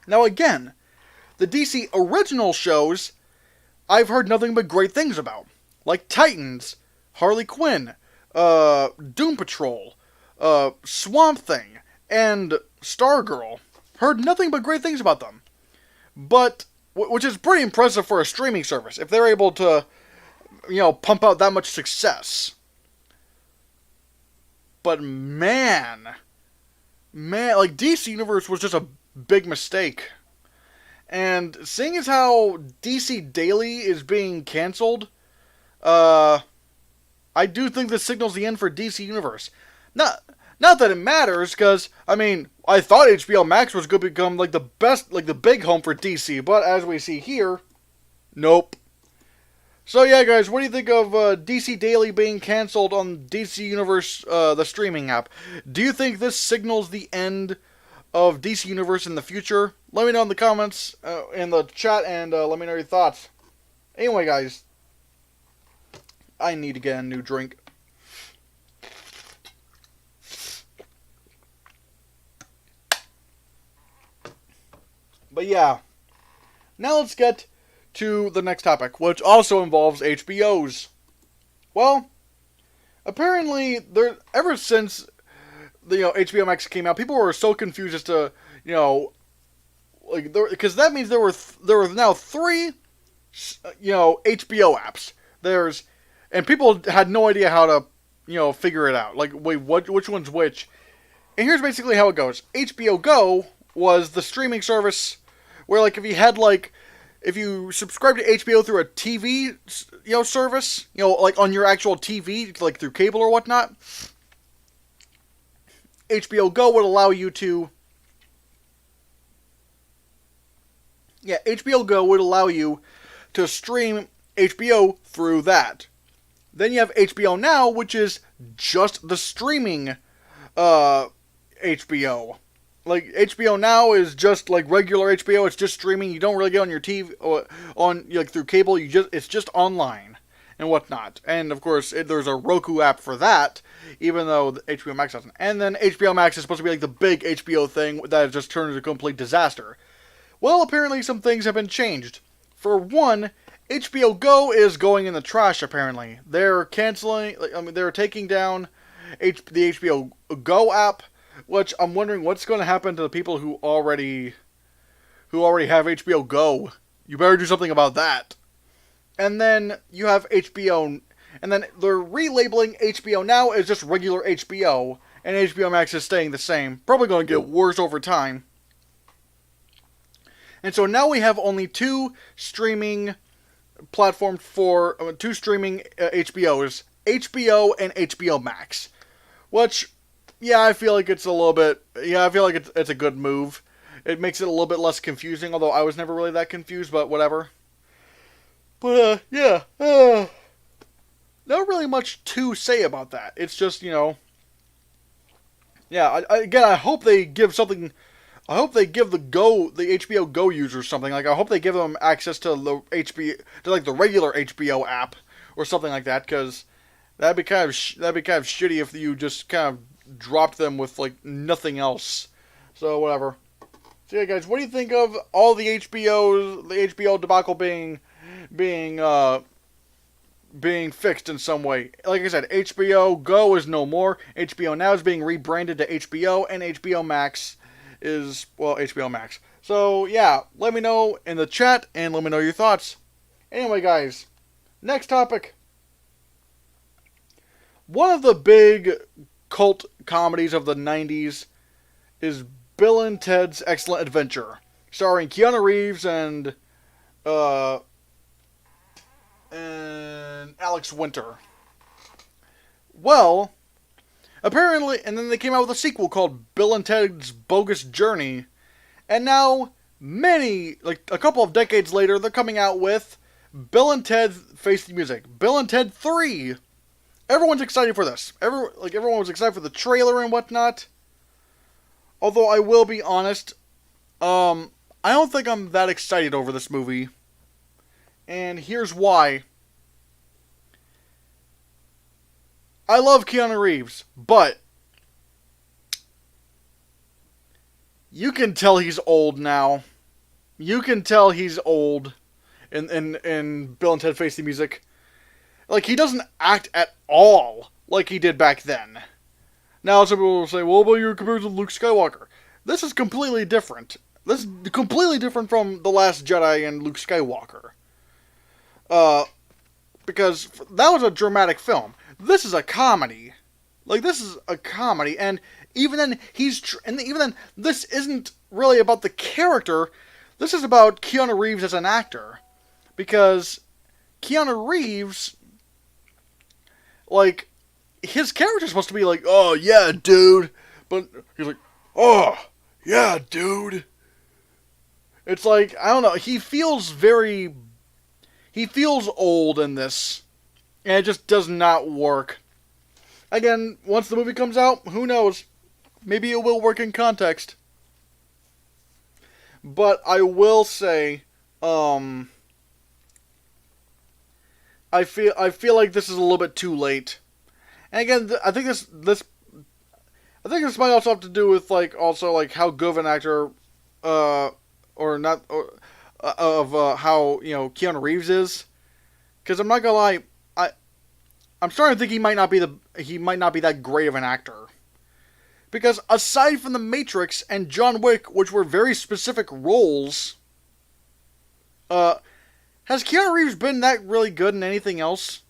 Now again, the DC original shows, I've heard nothing but great things about. Like Titans, Harley Quinn, Doom Patrol, Swamp Thing, and Stargirl. Heard nothing but great things about them. But, which is pretty impressive for a streaming service, if they're able to, pump out that much success. But man, like DC Universe was just a big mistake. And seeing as how DC Daily is being canceled, I do think this signals the end for DC Universe. Not that it matters, because, I thought HBO Max was going to become, like, the best, like, the big home for DC, but as we see here, nope. So, yeah, guys, what do you think of DC Daily being canceled on DC Universe, the streaming app? Do you think this signals the end of DC Universe in the future? Let me know in the comments, in the chat, and let me know your thoughts. Anyway, guys, I need to get a new drink. But yeah, now let's get to the next topic, which also involves HBOs. Well, apparently, ever since HBO Max came out, people were so confused as to, because that means there were now 3, HBO apps. And people had no idea how to, figure it out. Like, wait, which one's which? And here's basically how it goes. HBO Go was the streaming service where, like, if you subscribe to HBO through a TV, service, like on your actual TV, like through cable or whatnot, HBO Go would allow you to, HBO Go would allow you to stream HBO through that. Then you have HBO Now, which is just the streaming, HBO. Like, HBO Now is just like regular HBO. It's just streaming. You don't really get on your TV or through cable. It's just online and whatnot. And of course, there's a Roku app for that, even though HBO Max doesn't. And then HBO Max is supposed to be like the big HBO thing that has just turned into a complete disaster. Well, apparently some things have been changed. For one, HBO Go is going in the trash. Apparently, they're canceling. They're taking down the HBO Go app. Which I'm wondering what's going to happen to the people who already have HBO Go. You better do something about that. And then you have HBO, and then they're relabeling HBO Now as just regular HBO, and HBO Max is staying the same. Probably going to get worse over time. And so now we have only 2 streaming platforms for 2 streaming HBOs, HBO and HBO Max, which. Yeah, I feel like it's a little bit. Yeah, I feel like it's a good move. It makes it a little bit less confusing, although I was never really that confused, but whatever. But, yeah. Not really much to say about that. It's just, Yeah, I hope they give something. I hope they give the HBO Go users something. Like, I hope they give them access to the the regular HBO app or something like that, because that'd be kind of shitty if you just kind of dropped them with like nothing else. So whatever. So yeah, guys, what do you think of all the HBO debacle being being fixed in some way. Like I said, HBO Go is no more. HBO Now is being rebranded to HBO, and HBO Max is, well, HBO Max. So, yeah, let me know in the chat, and let me know your thoughts. Anyway, guys, next topic. One of the big cult comedies of the 90s is Bill and Ted's Excellent Adventure, starring Keanu Reeves and Alex Winter. Well, apparently, and then they came out with a sequel called Bill and Ted's Bogus Journey, and now, a couple of decades later, they're coming out with Bill and Ted Face the Music, Bill and Ted 3. Everyone's excited for this. Everyone was excited for the trailer and whatnot. Although I will be honest, I don't think I'm that excited over this movie. And here's why. I love Keanu Reeves, but you can tell he's old now. You can tell he's old in Bill and Ted Face the Music. Like, he doesn't act at all like he did back then. Now, some people will say, well, but you're compared to Luke Skywalker. This is completely different. This is completely different from The Last Jedi and Luke Skywalker. Because that was a dramatic film. This is a comedy. Like, this is a comedy, and even then, this isn't really about the character. This is about Keanu Reeves as an actor. Because Keanu Reeves, like, his character's supposed to be like, oh, yeah, dude. But he's like, oh, yeah, dude. It's like, I don't know, he feels old in this. And it just does not work. Again, once the movie comes out, who knows? Maybe it will work in context. But I will say, I feel like this is a little bit too late. And again, I think this might also have to do with how good of an actor, how Keanu Reeves is. Because I'm not gonna lie, I'm starting to think he might not be that great of an actor. Because aside from The Matrix and John Wick, which were very specific roles, has Keanu Reeves been that really good in anything else?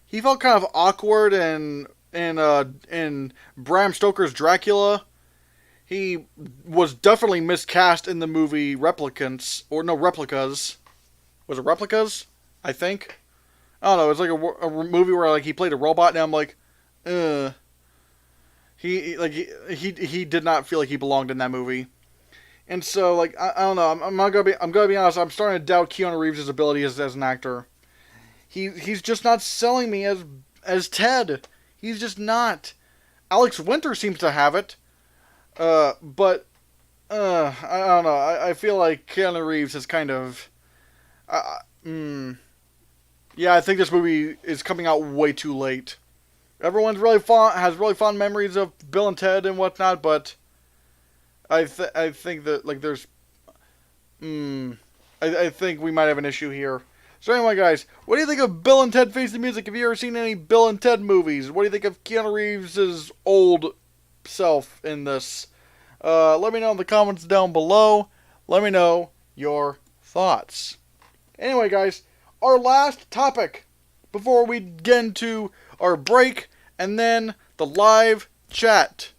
He felt kind of awkward in Bram Stoker's Dracula. He was definitely miscast in the movie Replicas. Was it Replicas? I think. I don't know. It was like a movie where he played a robot, and I'm like, He did not feel like he belonged in that movie. And so, I don't know. I'm gonna be honest. I'm starting to doubt Keanu Reeves' ability as an actor. He's just not selling me as Ted. He's just not. Alex Winter seems to have it. But I don't know. I feel like Keanu Reeves is kind of. Yeah, I think this movie is coming out way too late. Everyone's has really fond memories of Bill and Ted and whatnot, but I think that there's. I think we might have an issue here. So anyway, guys, what do you think of Bill and Ted Face the Music? Have you ever seen any Bill and Ted movies? What do you think of Keanu Reeves' old self in this? Let me know in the comments down below. Let me know your thoughts. Anyway, guys, our last topic before we get into our break and then the live chat.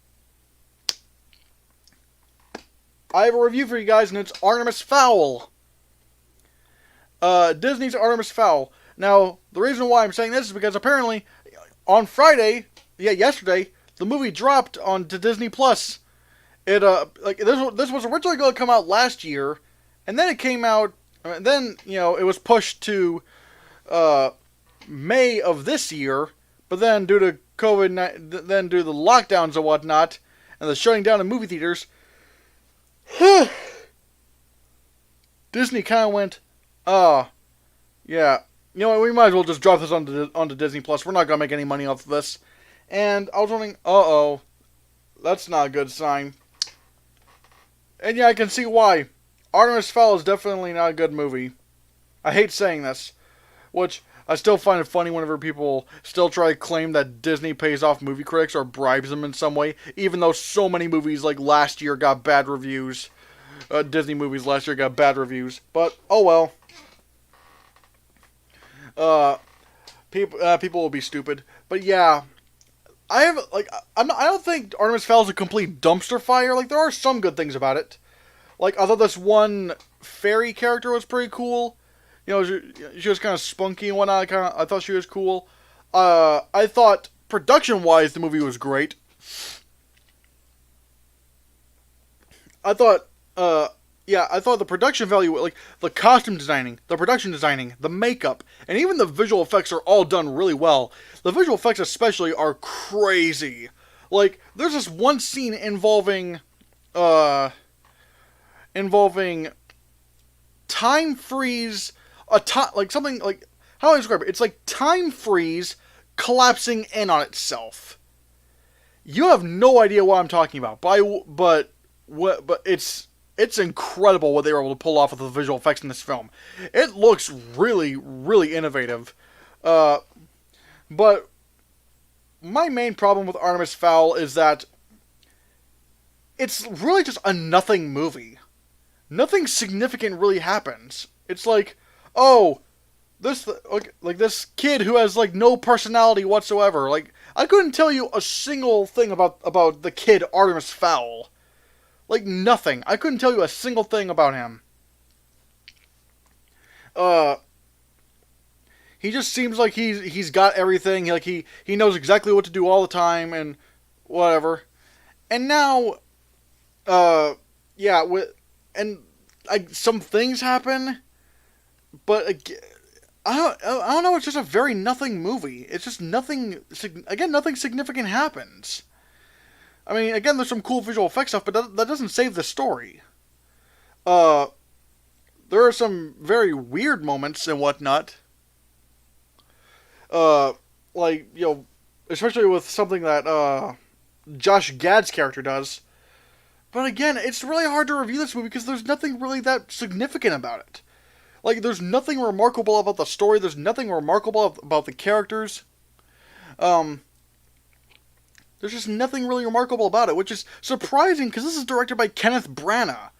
I have a review for you guys, and it's Artemis Fowl. Disney's Artemis Fowl. Now, the reason why I'm saying this is because apparently on Friday, yesterday, the movie dropped onto Disney Plus. It this was originally going to come out last year, and then it came out. Then it was pushed to May of this year, but then due to COVID, then due to the lockdowns and whatnot, and the shutting down of movie theaters, Disney kind of went, yeah, we might as well just drop this onto Disney Plus. We're not gonna make any money off of this. And I was wondering, that's not a good sign. And yeah, I can see why. Artemis Fowl is definitely not a good movie. I hate saying this, which I still find it funny whenever people still try to claim that Disney pays off movie critics or bribes them in some way, even though so many movies like last year got bad reviews. Disney movies last year got bad reviews, but oh well. Uh, people will be stupid, but yeah, I have like I don't think Artemis Fowl is a complete dumpster fire. Like there are some good things about it. Like I thought this one fairy character was pretty cool. You know, she was kind of spunky and whatnot. I thought she was cool. I thought production wise the movie was great. I thought yeah, I thought the production value, like the costume designing, the production designing, the makeup, and even the visual effects are all done really well. The visual effects, especially, are crazy. Like, there's this one scene uh, involving time freeze, like something like how do I describe it? It's like time freeze collapsing in on itself. You have no idea what I'm talking about, but it's incredible what they were able to pull off with the visual effects in this film. It looks really, really innovative. Uh, but my main problem with Artemis Fowl is that it's really just a nothing movie. Nothing significant really happens. It's like, oh, this like this kid who has like no personality whatsoever. Like I couldn't tell you a single thing about the kid Artemis Fowl. Like nothing. I couldn't tell you a single thing about him. Uh, he just seems like he's got everything. Like he knows exactly what to do all the time and whatever. And now, uh, yeah, and like some things happen, but I don't know. It's just a very nothing movie. It's just nothing. Again, nothing significant happens. I mean, again, there's some cool visual effects stuff, but that doesn't save the story. Uh, there are some very weird moments and whatnot. Uh, like especially with something that Josh Gad's character does. But again, it's really hard to review this movie because there's nothing really that significant about it. Like, there's nothing remarkable about the story. There's nothing remarkable about the characters. Um, there's just nothing really remarkable about it, which is surprising because this is directed by Kenneth Branagh.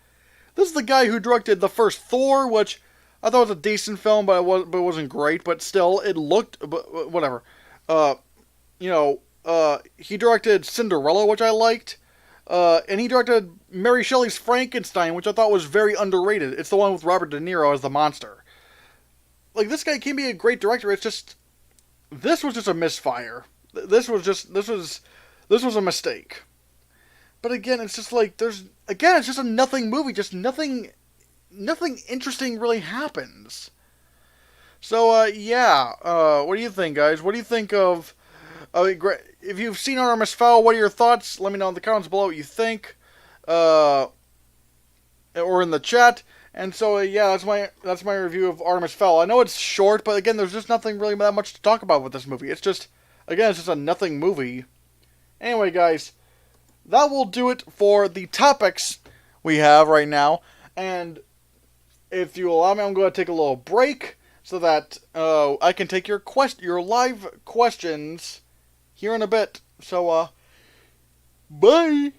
This is the guy who directed the first Thor, which I thought was a decent film, but it wasn't great. But still, it looked, but whatever. Uh, he directed Cinderella, which I liked. And he directed Mary Shelley's Frankenstein, which I thought was very underrated. It's the one with Robert De Niro as the monster. Like, this guy can be a great director. It's just, this was just a misfire. This was a mistake. But again, it's just like it's just a nothing movie. Just nothing interesting really happens. So yeah. What do you think, guys? What do you think of? If you've seen Artemis Fowl, what are your thoughts? Let me know in the comments below what you think, or in the chat. And so yeah, that's my review of Artemis Fowl. I know it's short, but again, there's just nothing really that much to talk about with this movie. It's just a nothing movie. Anyway, guys, that will do it for the topics we have right now. And if you allow me, I'm going to take a little break so that I can take your live questions here in a bit. So, bye!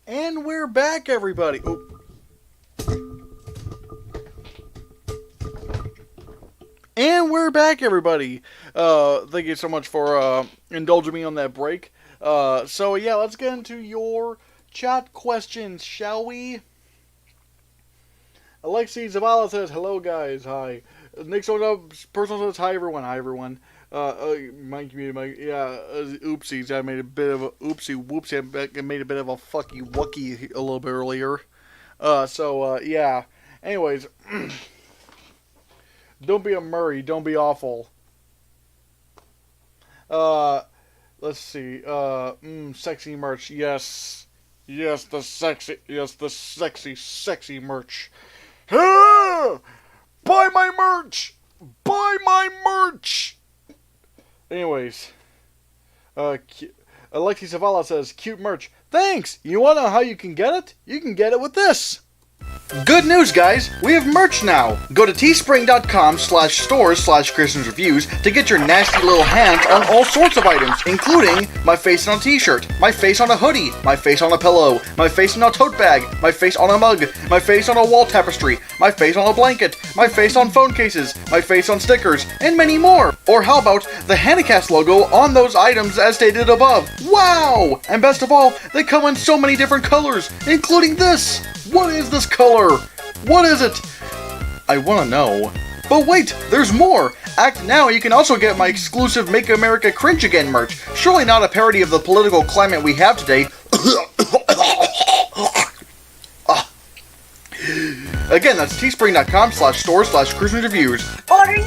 And we're back, everybody. Oh. And we're back, everybody. Thank you so much for indulging me on that break. So yeah, let's get into your chat questions, shall we? Alexi Zavala says, hello guys, hi. Nick Personal says, hi everyone. Mike, oopsies, I made a bit of a whoopsie, I made a bit of a fucky wucky a little bit earlier. Yeah. Anyways, don't be a Murray, don't be awful. Let's see, sexy merch, yes, the sexy merch. Ah! Buy my merch! Anyways, Alexi Zavala says, cute merch. Thanks! You wanna know how you can get it? You can get it with this! Good news, guys! We have merch now! Go to teespring.com/stores/ChristiansReviews to get your nasty little hands on all sorts of items, including my face on a t-shirt, my face on a hoodie, my face on a pillow, my face on a tote bag, my face on a mug, my face on a wall tapestry, my face on a blanket, my face on phone cases, my face on stickers, and many more! Or how about the Hannahcast logo on those items as stated above? Wow! And best of all, they come in so many different colors, including this! What is this color? What is it? I want to know. But wait, there's more! Act now, you can also get my exclusive Make America Cringe Again merch. Surely not a parody of the political climate we have today. Again, that's teespring.com/stores/ChristiansReviews. Order now!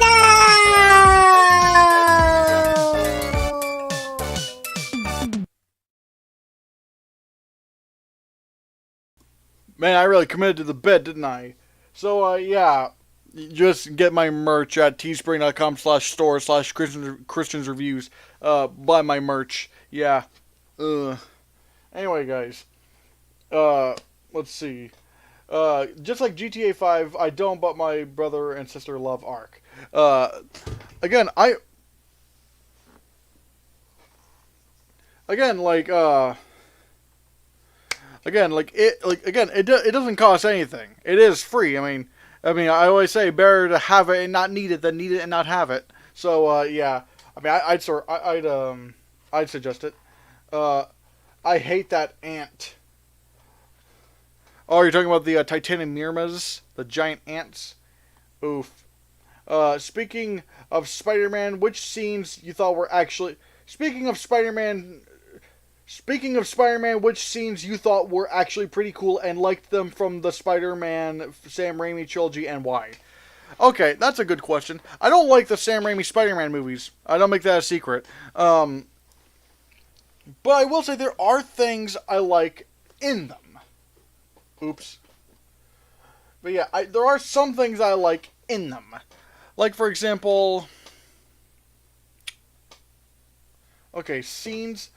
Man, I really committed to the bit, didn't I? So, yeah. Just get my merch at teespring.com/store/ChristiansReviews. Buy my merch. Yeah. Anyway, guys. Let's see. Just like GTA 5, I don't, but my brother and sister love Ark. Again, it doesn't cost anything. It is free. I mean, I always say better to have it and not need it than need it and not have it. So, yeah. I mean, I'd suggest it. I hate that ant. Oh, you're talking about the Titanomirmas, the giant ants? Oof. Speaking of Spider-Man, which scenes you thought were actually... Speaking of Spider-Man, which scenes you thought were actually pretty cool and liked them from the Spider-Man Sam Raimi trilogy and why? Okay, that's a good question. I don't like the Sam Raimi Spider-Man movies. I don't make that a secret. But I will say there are things I like in them. Oops. But yeah, there are some things I like in them. Like, for example... Okay, scenes...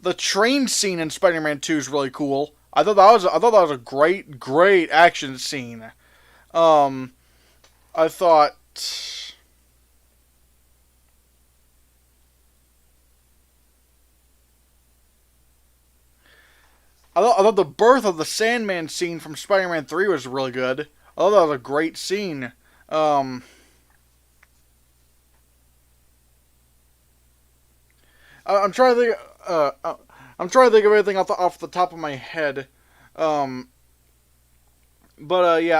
The train scene in Spider-Man 2 is really cool. I thought that was a great action scene. I thought the birth of the Sandman scene from Spider-Man 3 was really good. I thought that was a great scene. I'm trying to think. I'm trying to think of everything off the top of my head. Yeah,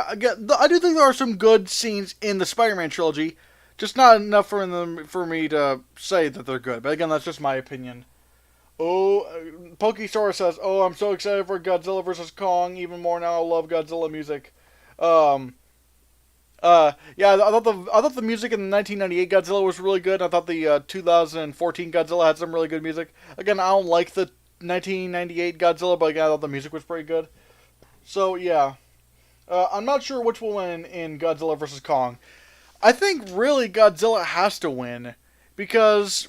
again, I do think there are some good scenes in the Spider-Man trilogy, just not enough for me to say that they're good. But again, that's just my opinion. Oh, Pokesora says, "Oh, I'm so excited for Godzilla vs. Kong. Even more now. I love Godzilla music." Yeah, I thought the music in the 1998 Godzilla was really good. I thought the 2014 Godzilla had some really good music. Again, I don't like the 1998 Godzilla, but again, I thought the music was pretty good. So yeah, I'm not sure which will win in Godzilla vs. Kong. I think really Godzilla has to win because,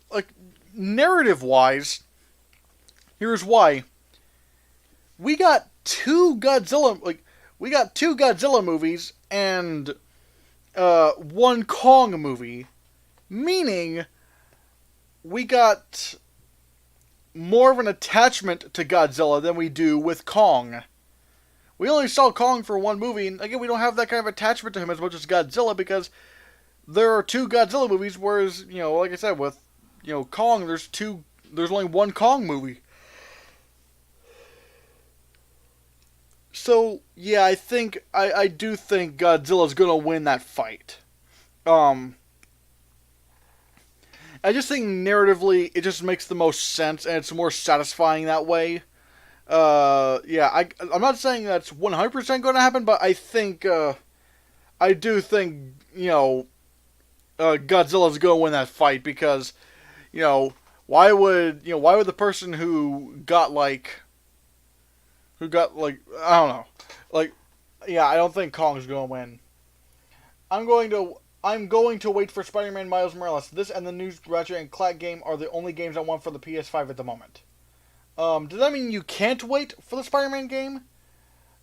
like, narrative-wise, here's why. We got two Godzilla movies and one Kong movie, meaning we got more of an attachment to Godzilla than we do with Kong. We only saw Kong for one movie, and again, we don't have that kind of attachment to him as much as Godzilla because there are two Godzilla movies, whereas, like I said, with, Kong, there's only one Kong movie. So, yeah, I do think Godzilla's gonna win that fight. Um, I just think narratively, it just makes the most sense, and it's more satisfying that way. Yeah, I'm not saying that's 100% going to happen, but I do think, Godzilla's going to win that fight because, why would the person I don't know, like, yeah, I don't think Kong's going to win. I'm going to wait for Spider-Man Miles Morales. This and the new Ratchet and Clank game are the only games I want for the PS5 at the moment. Does that mean you can't wait for the Spider-Man game?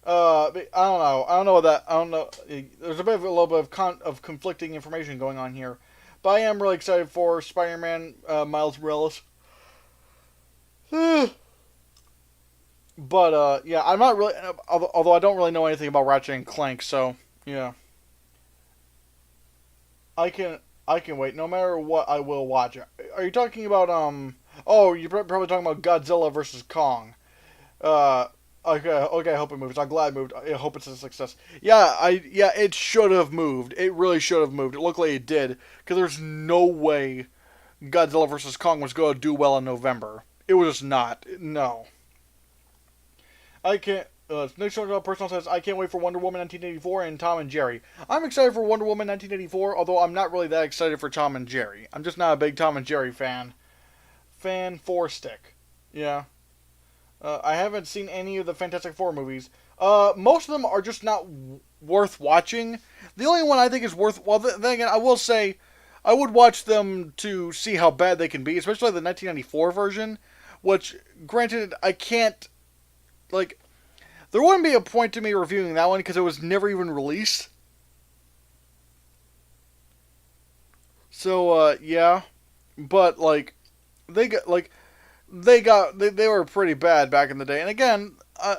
I don't know. I don't know that. I don't know. There's a little bit of conflicting information going on here, but I am really excited for Spider-Man Miles Morales. But yeah, I'm not really. Although I don't really know anything about Ratchet and Clank, so yeah, I can wait. No matter what, I will watch it. Are you talking about Oh, you're probably talking about Godzilla versus Kong. Uh, okay. I hope it moves. I'm glad it moved. I hope it's a success. Yeah, it should have moved. It really should have moved. It looked like it did, because there's no way Godzilla versus Kong was going to do well in November. It was just not. No. I can't. Next personal says, I can't wait for Wonder Woman 1984 and Tom and Jerry. I'm excited for Wonder Woman 1984, although I'm not really that excited for Tom and Jerry. I'm just not a big Tom and Jerry fan. Fan four stick. Yeah. I haven't seen any of the Fantastic Four movies. Most of them are just not worth watching. The only one I think is worth... Well, then again, I will say, I would watch them to see how bad they can be, especially the 1994 version, which, granted, I can't... Like, there wouldn't be a point to me reviewing that one because it was never even released. So, yeah. But, like, they were pretty bad back in the day. And again,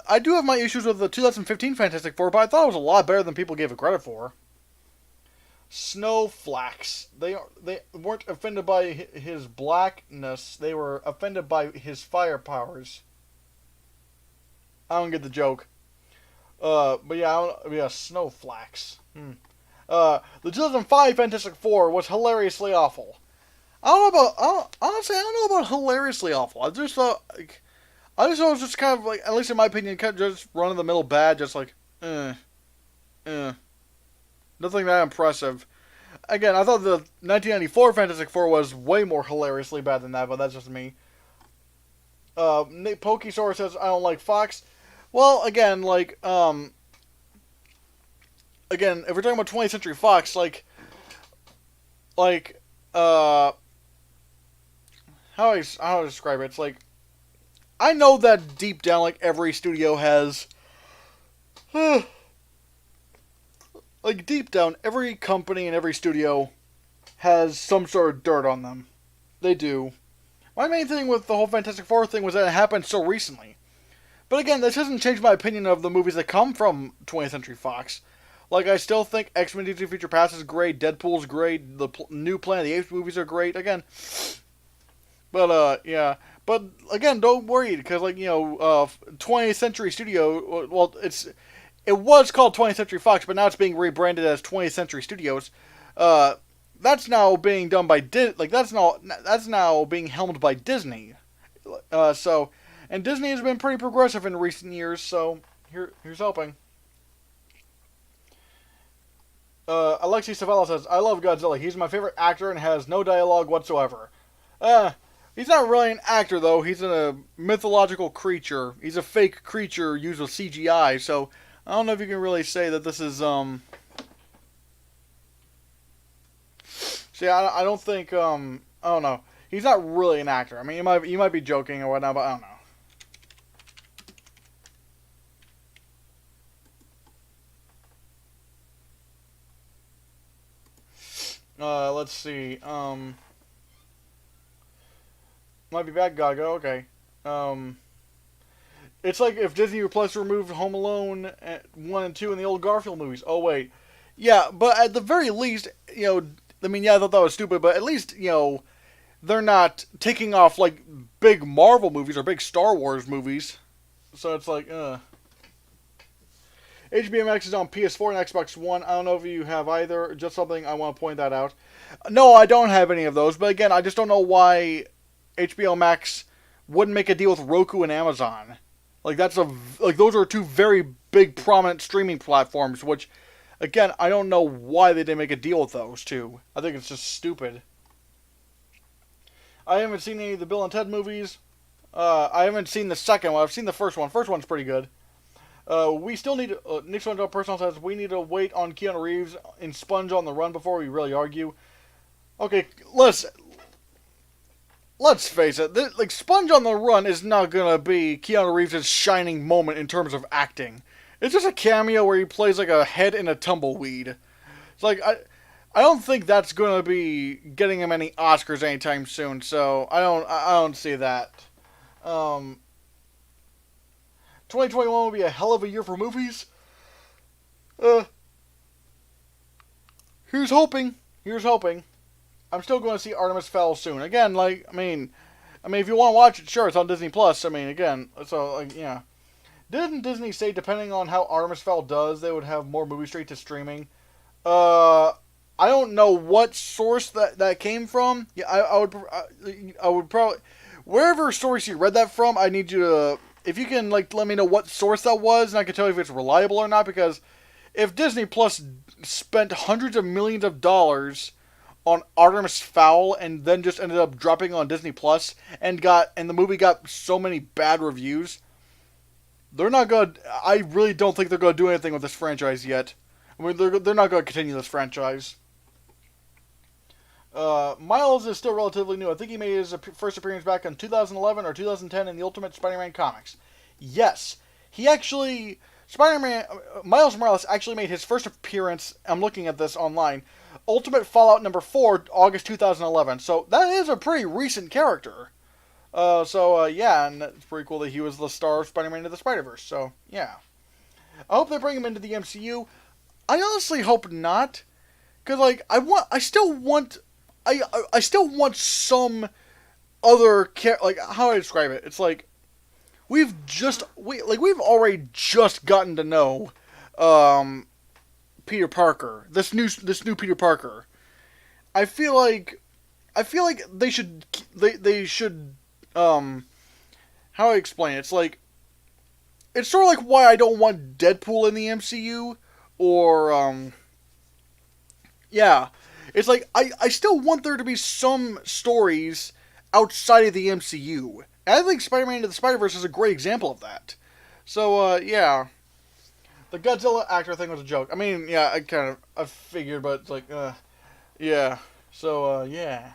I do have my issues with the 2015 Fantastic Four, but I thought it was a lot better than people gave it credit for. Snowflakes. They weren't offended by his blackness. They were offended by his fire powers. I don't get the joke. But yeah, snowflakes. The 2005 Fantastic Four was hilariously awful. Honestly, I don't know about hilariously awful. I just thought it was just kind of like, at least in my opinion, kind of just run of the mill bad, just like, nothing that impressive. Again, I thought the 1994 Fantastic Four was way more hilariously bad than that, but that's just me. Nick Pokesaur says, I don't like Fox. Well, again, again, if we're talking about 20th Century Fox, how do I describe it? It's like, I know that deep down, like, every studio has, like, deep down, every company and every studio has some sort of dirt on them. They do. My main thing with the whole Fantastic Four thing was that it happened so recently. But again, this doesn't change my opinion of the movies that come from 20th Century Fox. Like, I still think X-Men Days of Future Past is great, Deadpool's great, the new Planet of the Apes movies are great, again. But, yeah. But, again, don't worry, because, 20th Century Studio, well, it was called 20th Century Fox, but now it's being rebranded as 20th Century Studios. That's now being done by that's now being helmed by Disney. And Disney has been pretty progressive in recent years, so here's hoping. Alexi Savala says, I love Godzilla. He's my favorite actor and has no dialogue whatsoever. He's not really an actor, though. He's a mythological creature. He's a fake creature used with CGI, so I don't know if you can really say that this is, See, I don't think, I don't know. He's not really an actor. I mean, you might be joking or whatnot, but I don't know. Let's see. Might be bad, Gaga. Okay. Um, it's like if Disney Plus removed Home Alone 1 and 2 and the old Garfield movies. Oh, wait. Yeah, but at the very least, I mean, yeah, I thought that was stupid, but at least, they're not taking off, like, big Marvel movies or big Star Wars movies. So it's like, HBO Max is on PS4 and Xbox One. I don't know if you have either. Just something I want to point that out. No, I don't have any of those. But again, I just don't know why HBO Max wouldn't make a deal with Roku and Amazon. Like those are two very big prominent streaming platforms. Which, again, I don't know why they didn't make a deal with those two. I think it's just stupid. I haven't seen any of the Bill and Ted movies. I haven't seen the second one. I've seen the first one. First one's pretty good. We still need. Nick's one personal says we need to wait on Keanu Reeves in Sponge on the Run before we really argue. Okay, let's face it. Like Sponge on the Run is not gonna be Keanu Reeves' shining moment in terms of acting. It's just a cameo where he plays like a head in a tumbleweed. It's like I don't think that's gonna be getting him any Oscars anytime soon. So I don't see that. 2021 will be a hell of a year for movies. Uh, here's hoping. Here's hoping. I'm still going to see Artemis Fowl soon. Again, like, if you want to watch it, sure, it's on Disney Plus. I mean, again, so, like, yeah. Didn't Disney say, depending on how Artemis Fowl does, they would have more movies straight to streaming? I don't know what source that came from. Yeah, I would probably, wherever source you read that from, I need you to, if you can, like, let me know what source that was, and I can tell you if it's reliable or not, because if Disney Plus spent hundreds of millions of dollars on Artemis Fowl and then just ended up dropping on Disney Plus and the movie got so many bad reviews, they're not going to, I really don't think they're going to do anything with this franchise yet. I mean, they're not going to continue this franchise. Miles is still relatively new. I think he made his first appearance back in 2011 or 2010 in the Ultimate Spider-Man comics. Yes, he actually, Miles Morales actually made his first appearance, I'm looking at this online, Ultimate Fallout number 4, August 2011. So that is a pretty recent character. Yeah, and it's pretty cool that he was the star of Spider-Man Into the Spider-Verse. So, yeah. I hope they bring him into the MCU. I honestly hope not. Because, like, I still want some other like, how do I describe it? It's like we've already just gotten to know Peter Parker. This new Peter Parker. I feel like they should how do I explain it? It's like it's sort of like why I don't want Deadpool in the MCU or yeah. It's like, I still want there to be some stories outside of the MCU. And I think Spider-Man Into the Spider-Verse is a great example of that. So, yeah. The Godzilla actor thing was a joke. I mean, yeah, I figured, but it's like, yeah. So, yeah.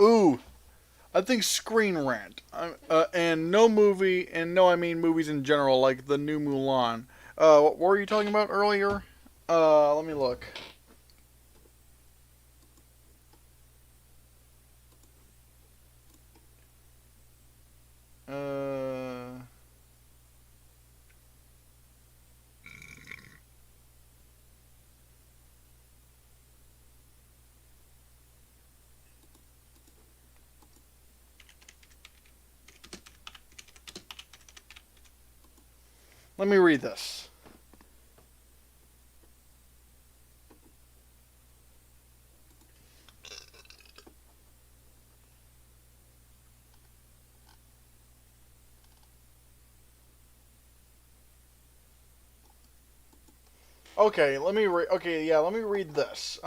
Ooh, I think Screen Rant, and no movie, and no, I mean movies in general, like the new Mulan. What were you talking about earlier? Let me look. Let me read this. Okay, let me let me read this.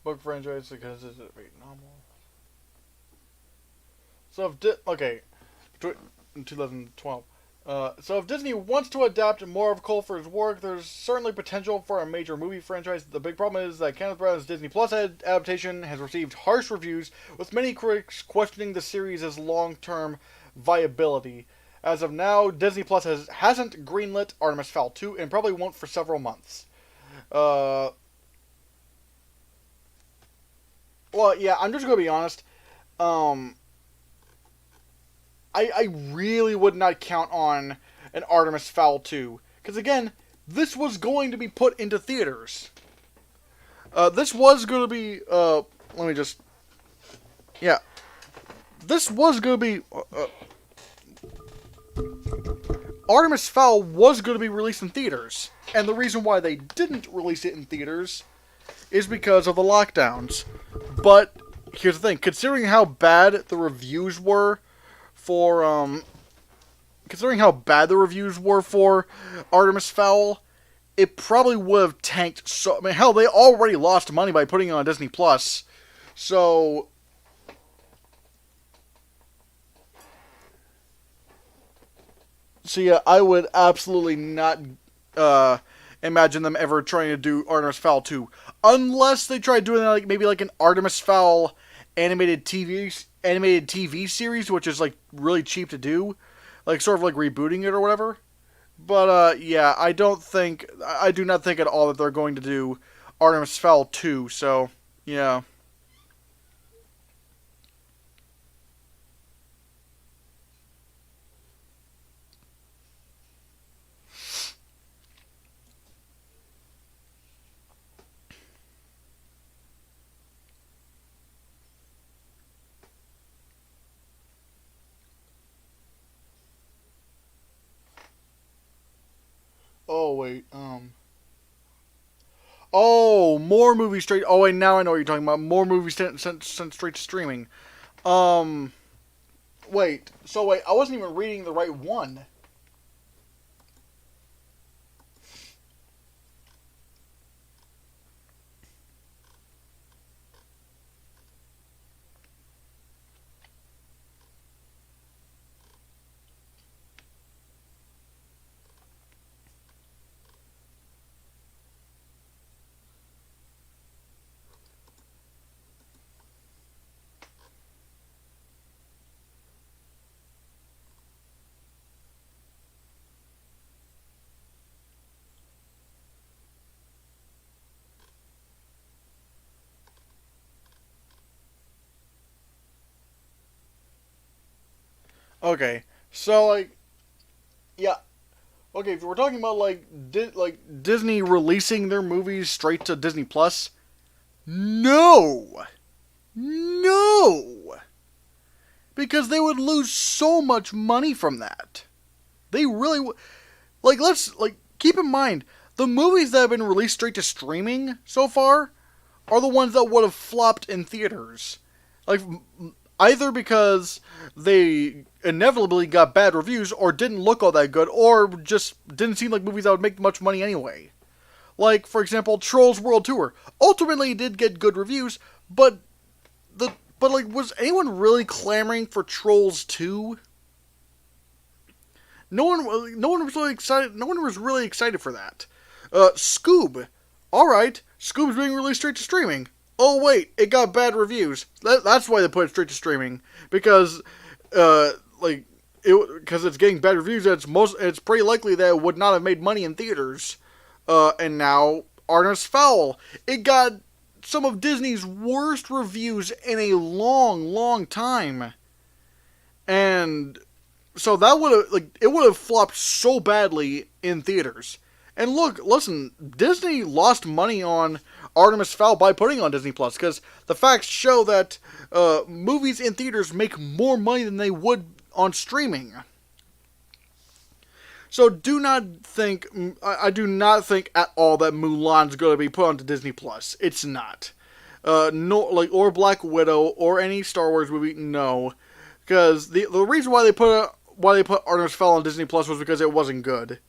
Book franchise because it's a novel. So in 2012. So if Disney wants to adapt more of Colfer's work, there's certainly potential for a major movie franchise. The big problem is that Kenneth Branagh's Disney Plus adaptation has received harsh reviews, with many critics questioning the series' long-term viability. As of now, Disney Plus hasn't greenlit Artemis Fowl 2 and probably won't for several months. Well, yeah, I'm just gonna be honest. Um, I really would not count on an Artemis Fowl 2. Because again, this was going to be put into theaters. This was going to be, let me just, yeah. This was going to be, Artemis Fowl was going to be released in theaters. And the reason why they didn't release it in theaters is because of the lockdowns. But, here's the thing, considering how bad the reviews were for Artemis Fowl, it probably would have tanked so... I mean, hell, they already lost money by putting it on Disney Plus. So... So yeah, I would absolutely not imagine them ever trying to do Artemis Fowl 2. Unless they try doing maybe an Artemis Fowl animated TV series, which is really cheap to do, sort of rebooting it or whatever. But yeah, I do not think at all that they're going to do Artemis Fowl 2. So yeah. Oh wait, Oh, more movies straight. Oh wait, now I know what you're talking about. More movies sent straight to streaming. Um, wait. So wait, I wasn't even reading the right one. Okay, so yeah. Okay, if we're talking about Disney releasing their movies straight to Disney Plus, no, no, because they would lose so much money from that. They really would. Let's keep in mind the movies that have been released straight to streaming so far are the ones that would have flopped in theaters. Like, either because they inevitably got bad reviews, or didn't look all that good, or just didn't seem like movies that would make much money anyway. Like, for example, Trolls World Tour. Ultimately did get good reviews, but was anyone really clamoring for Trolls 2? No one was really excited. No one was really excited for that. Scoob. All right, Scoob's being released straight to streaming. Oh wait, it got bad reviews. That's why they put it straight to streaming, because because it's getting bad reviews. It's pretty likely that it would not have made money in theaters. And now Artemis Fowl. It got some of Disney's worst reviews in a long, long time, and so that would have it would have flopped so badly in theaters. And look, listen, Disney lost money on Artemis Fowl by putting it on Disney Plus because the facts show that movies in theaters make more money than they would on streaming. So do not think, I do not think at all that Mulan's going to be put onto Disney Plus. It's not. No, like, or Black Widow or any Star Wars movie. No, because the reason why they put Artemis Fowl on Disney Plus was because it wasn't good.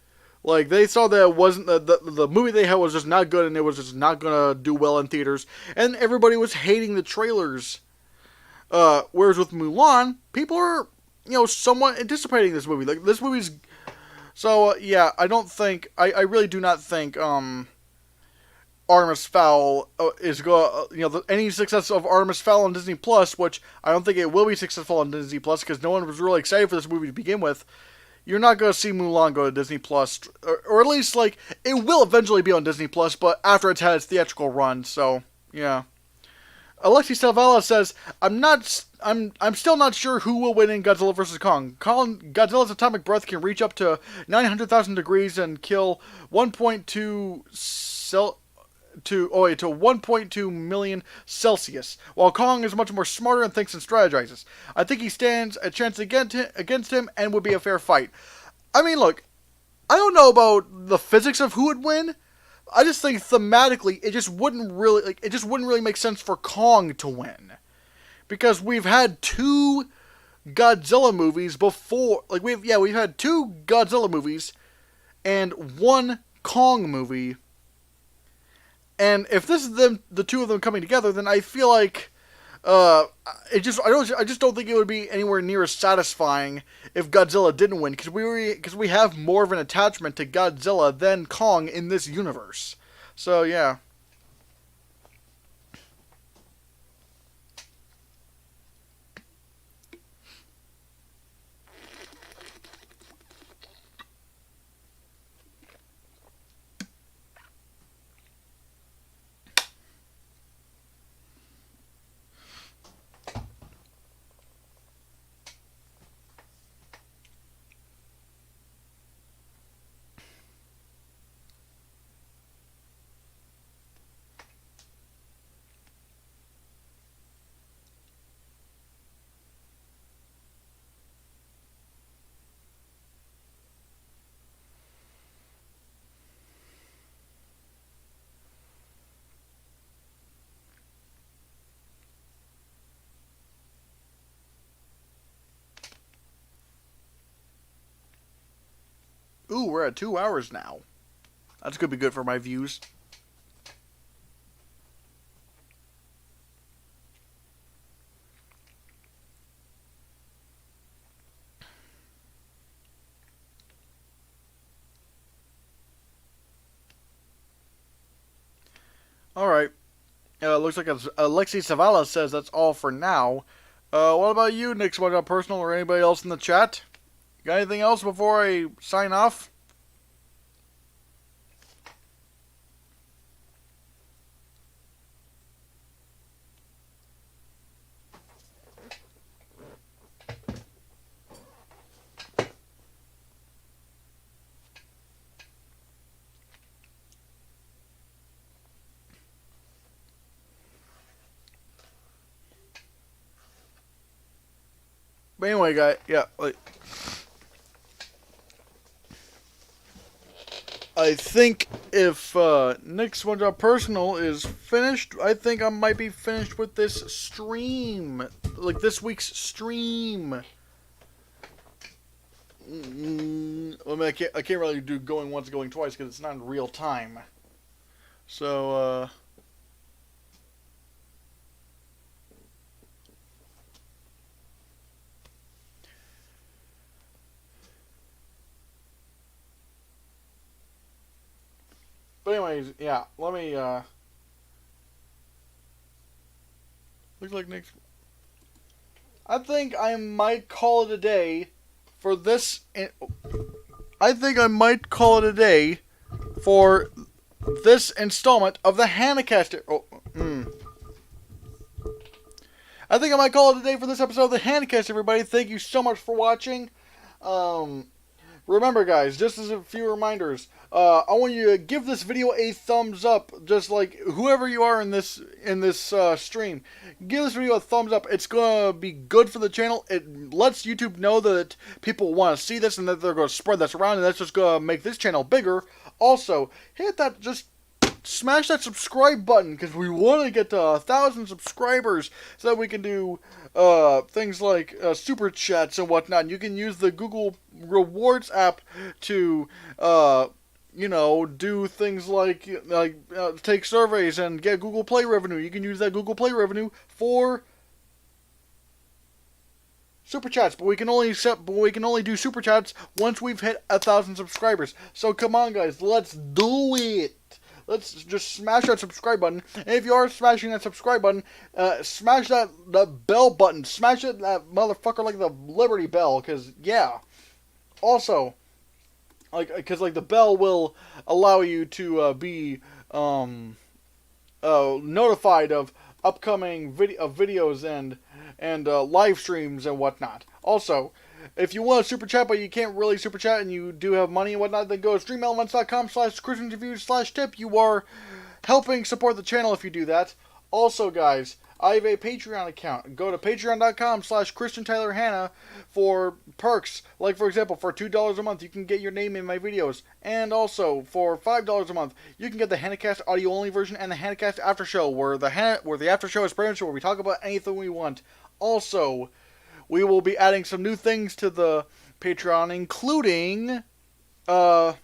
Like, they saw that it wasn't the movie they had was just not good, and it was just not gonna do well in theaters, and everybody was hating the trailers. Whereas with Mulan, people are somewhat anticipating this movie. Like, this movie's so yeah. I really do not think Artemis Fowl is any success of Artemis Fowl on Disney Plus, which I don't think it will be successful on Disney Plus because no one was really excited for this movie to begin with. You're not going to see Mulan go to Disney Plus, or at least like it will eventually be on Disney Plus, but after it's had its theatrical run. So yeah. Alexi Salvala says, I'm still not sure who will win in Godzilla vs. Kong. Godzilla's atomic breath can reach up to 900,000 degrees and kill 1.2 million Celsius, while Kong is much more smarter and thinks and strategizes. I think he stands a chance against him and would be a fair fight. I mean, look, I don't know about the physics of who would win. I just think thematically it just wouldn't really make sense for Kong to win. Because we've had two Godzilla movies before. Like we've had two Godzilla movies and one Kong movie. And if this is the two of them coming together, then I feel like I just don't think it would be anywhere near as satisfying if Godzilla didn't win, because we have more of an attachment to Godzilla than Kong in this universe. So yeah. Ooh, we're at 2 hours now. That's gonna be good for my views. Alright. Looks like Alexi Savala says that's all for now. What about you, Nick Smudge Personal, or anybody else in the chat? Got anything else before I sign off? But anyway, guys, yeah, I think if Nick SpongeBob Personal is finished, I think I might be finished with this stream. Like, this week's stream. I mean, I can't really do going once, going twice, because it's not in real time. So, But anyways, yeah, let me, looks like Nick's... I think I might call it a day for this... I think I might call it a day for this installment of the Hannahcast... I think I might call it a day for this episode of the Hannahcast, everybody. Thank you so much for watching. remember, guys, just as a few reminders, I want you to give this video a thumbs up. Just like whoever you are in this stream, give this video a thumbs up. It's gonna be good for the channel. It lets YouTube know that people want to see this and that they're gonna spread this around, and that's just gonna make this channel bigger. Also, hit that, just smash that subscribe button, because we want to get to 1,000 subscribers so that we can do things like super chats and whatnot. And you can use the Google Rewards app to do things like take surveys and get Google Play revenue. You can use that Google Play revenue for super chats, but we can only do super chats once we've hit 1,000 subscribers. So come on, guys, let's do it. Let's just smash that subscribe button. And if you are smashing that subscribe button, smash that bell button. Smash it, that motherfucker, like the Liberty Bell. Because, yeah. Also, because the bell will allow you to be notified of upcoming videos and live streams and whatnot. Also, if you want to super chat but you can't really super chat and you do have money and whatnot, then go to streamelements.com/ChristianReviews/tip. You are helping support the channel if you do that. Also, guys, I have a Patreon account. Go to patreon.com/ChristianTylerHannah for perks. Like, for example, for $2 a month, you can get your name in my videos. And also, for $5 a month, you can get the Hannahcast audio-only version and the Hannahcast After Show, where the After Show is pretty much where we talk about anything we want. Also, we will be adding some new things to the Patreon, including audio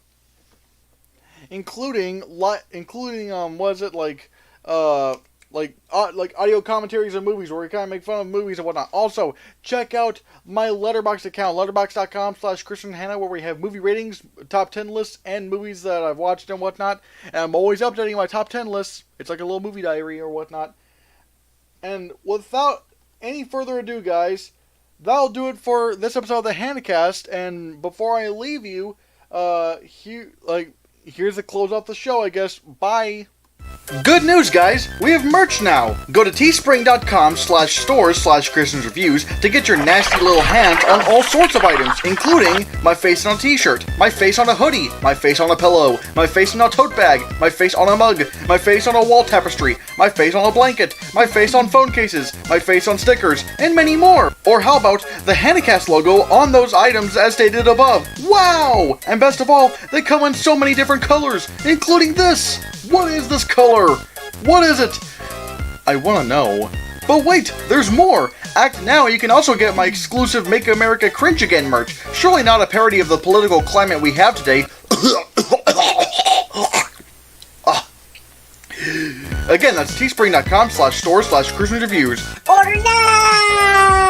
commentaries of movies, where we kind of make fun of movies and whatnot. Also, check out my Letterboxd account, letterboxd.com/ChristianHannah, where we have movie ratings, top 10 lists, and movies that I've watched and whatnot. And I'm always updating my top 10 lists. It's like a little movie diary or whatnot. And without any further ado, guys, that'll do it for this episode of the Hannahcast. And before I leave you, here's the close off the show, I guess. Bye. Good news, guys! We have merch now! Go to teespring.com/stores/ChristiansReviews to get your nasty little hands on all sorts of items, including my face on a t-shirt, my face on a hoodie, my face on a pillow, my face on a tote bag, my face on a mug, my face on a wall tapestry, my face on a blanket, my face on phone cases, my face on stickers, and many more! Or how about the Hannahcast logo on those items as stated above? Wow! And best of all, they come in so many different colors, including this! What is this color? What is it? I want to know. But wait, there's more! Act now, you can also get my exclusive Make America Cringe Again merch. Surely not a parody of the political climate we have today. Again, that's teespring.com/stores/ChristiansReviews. Order now!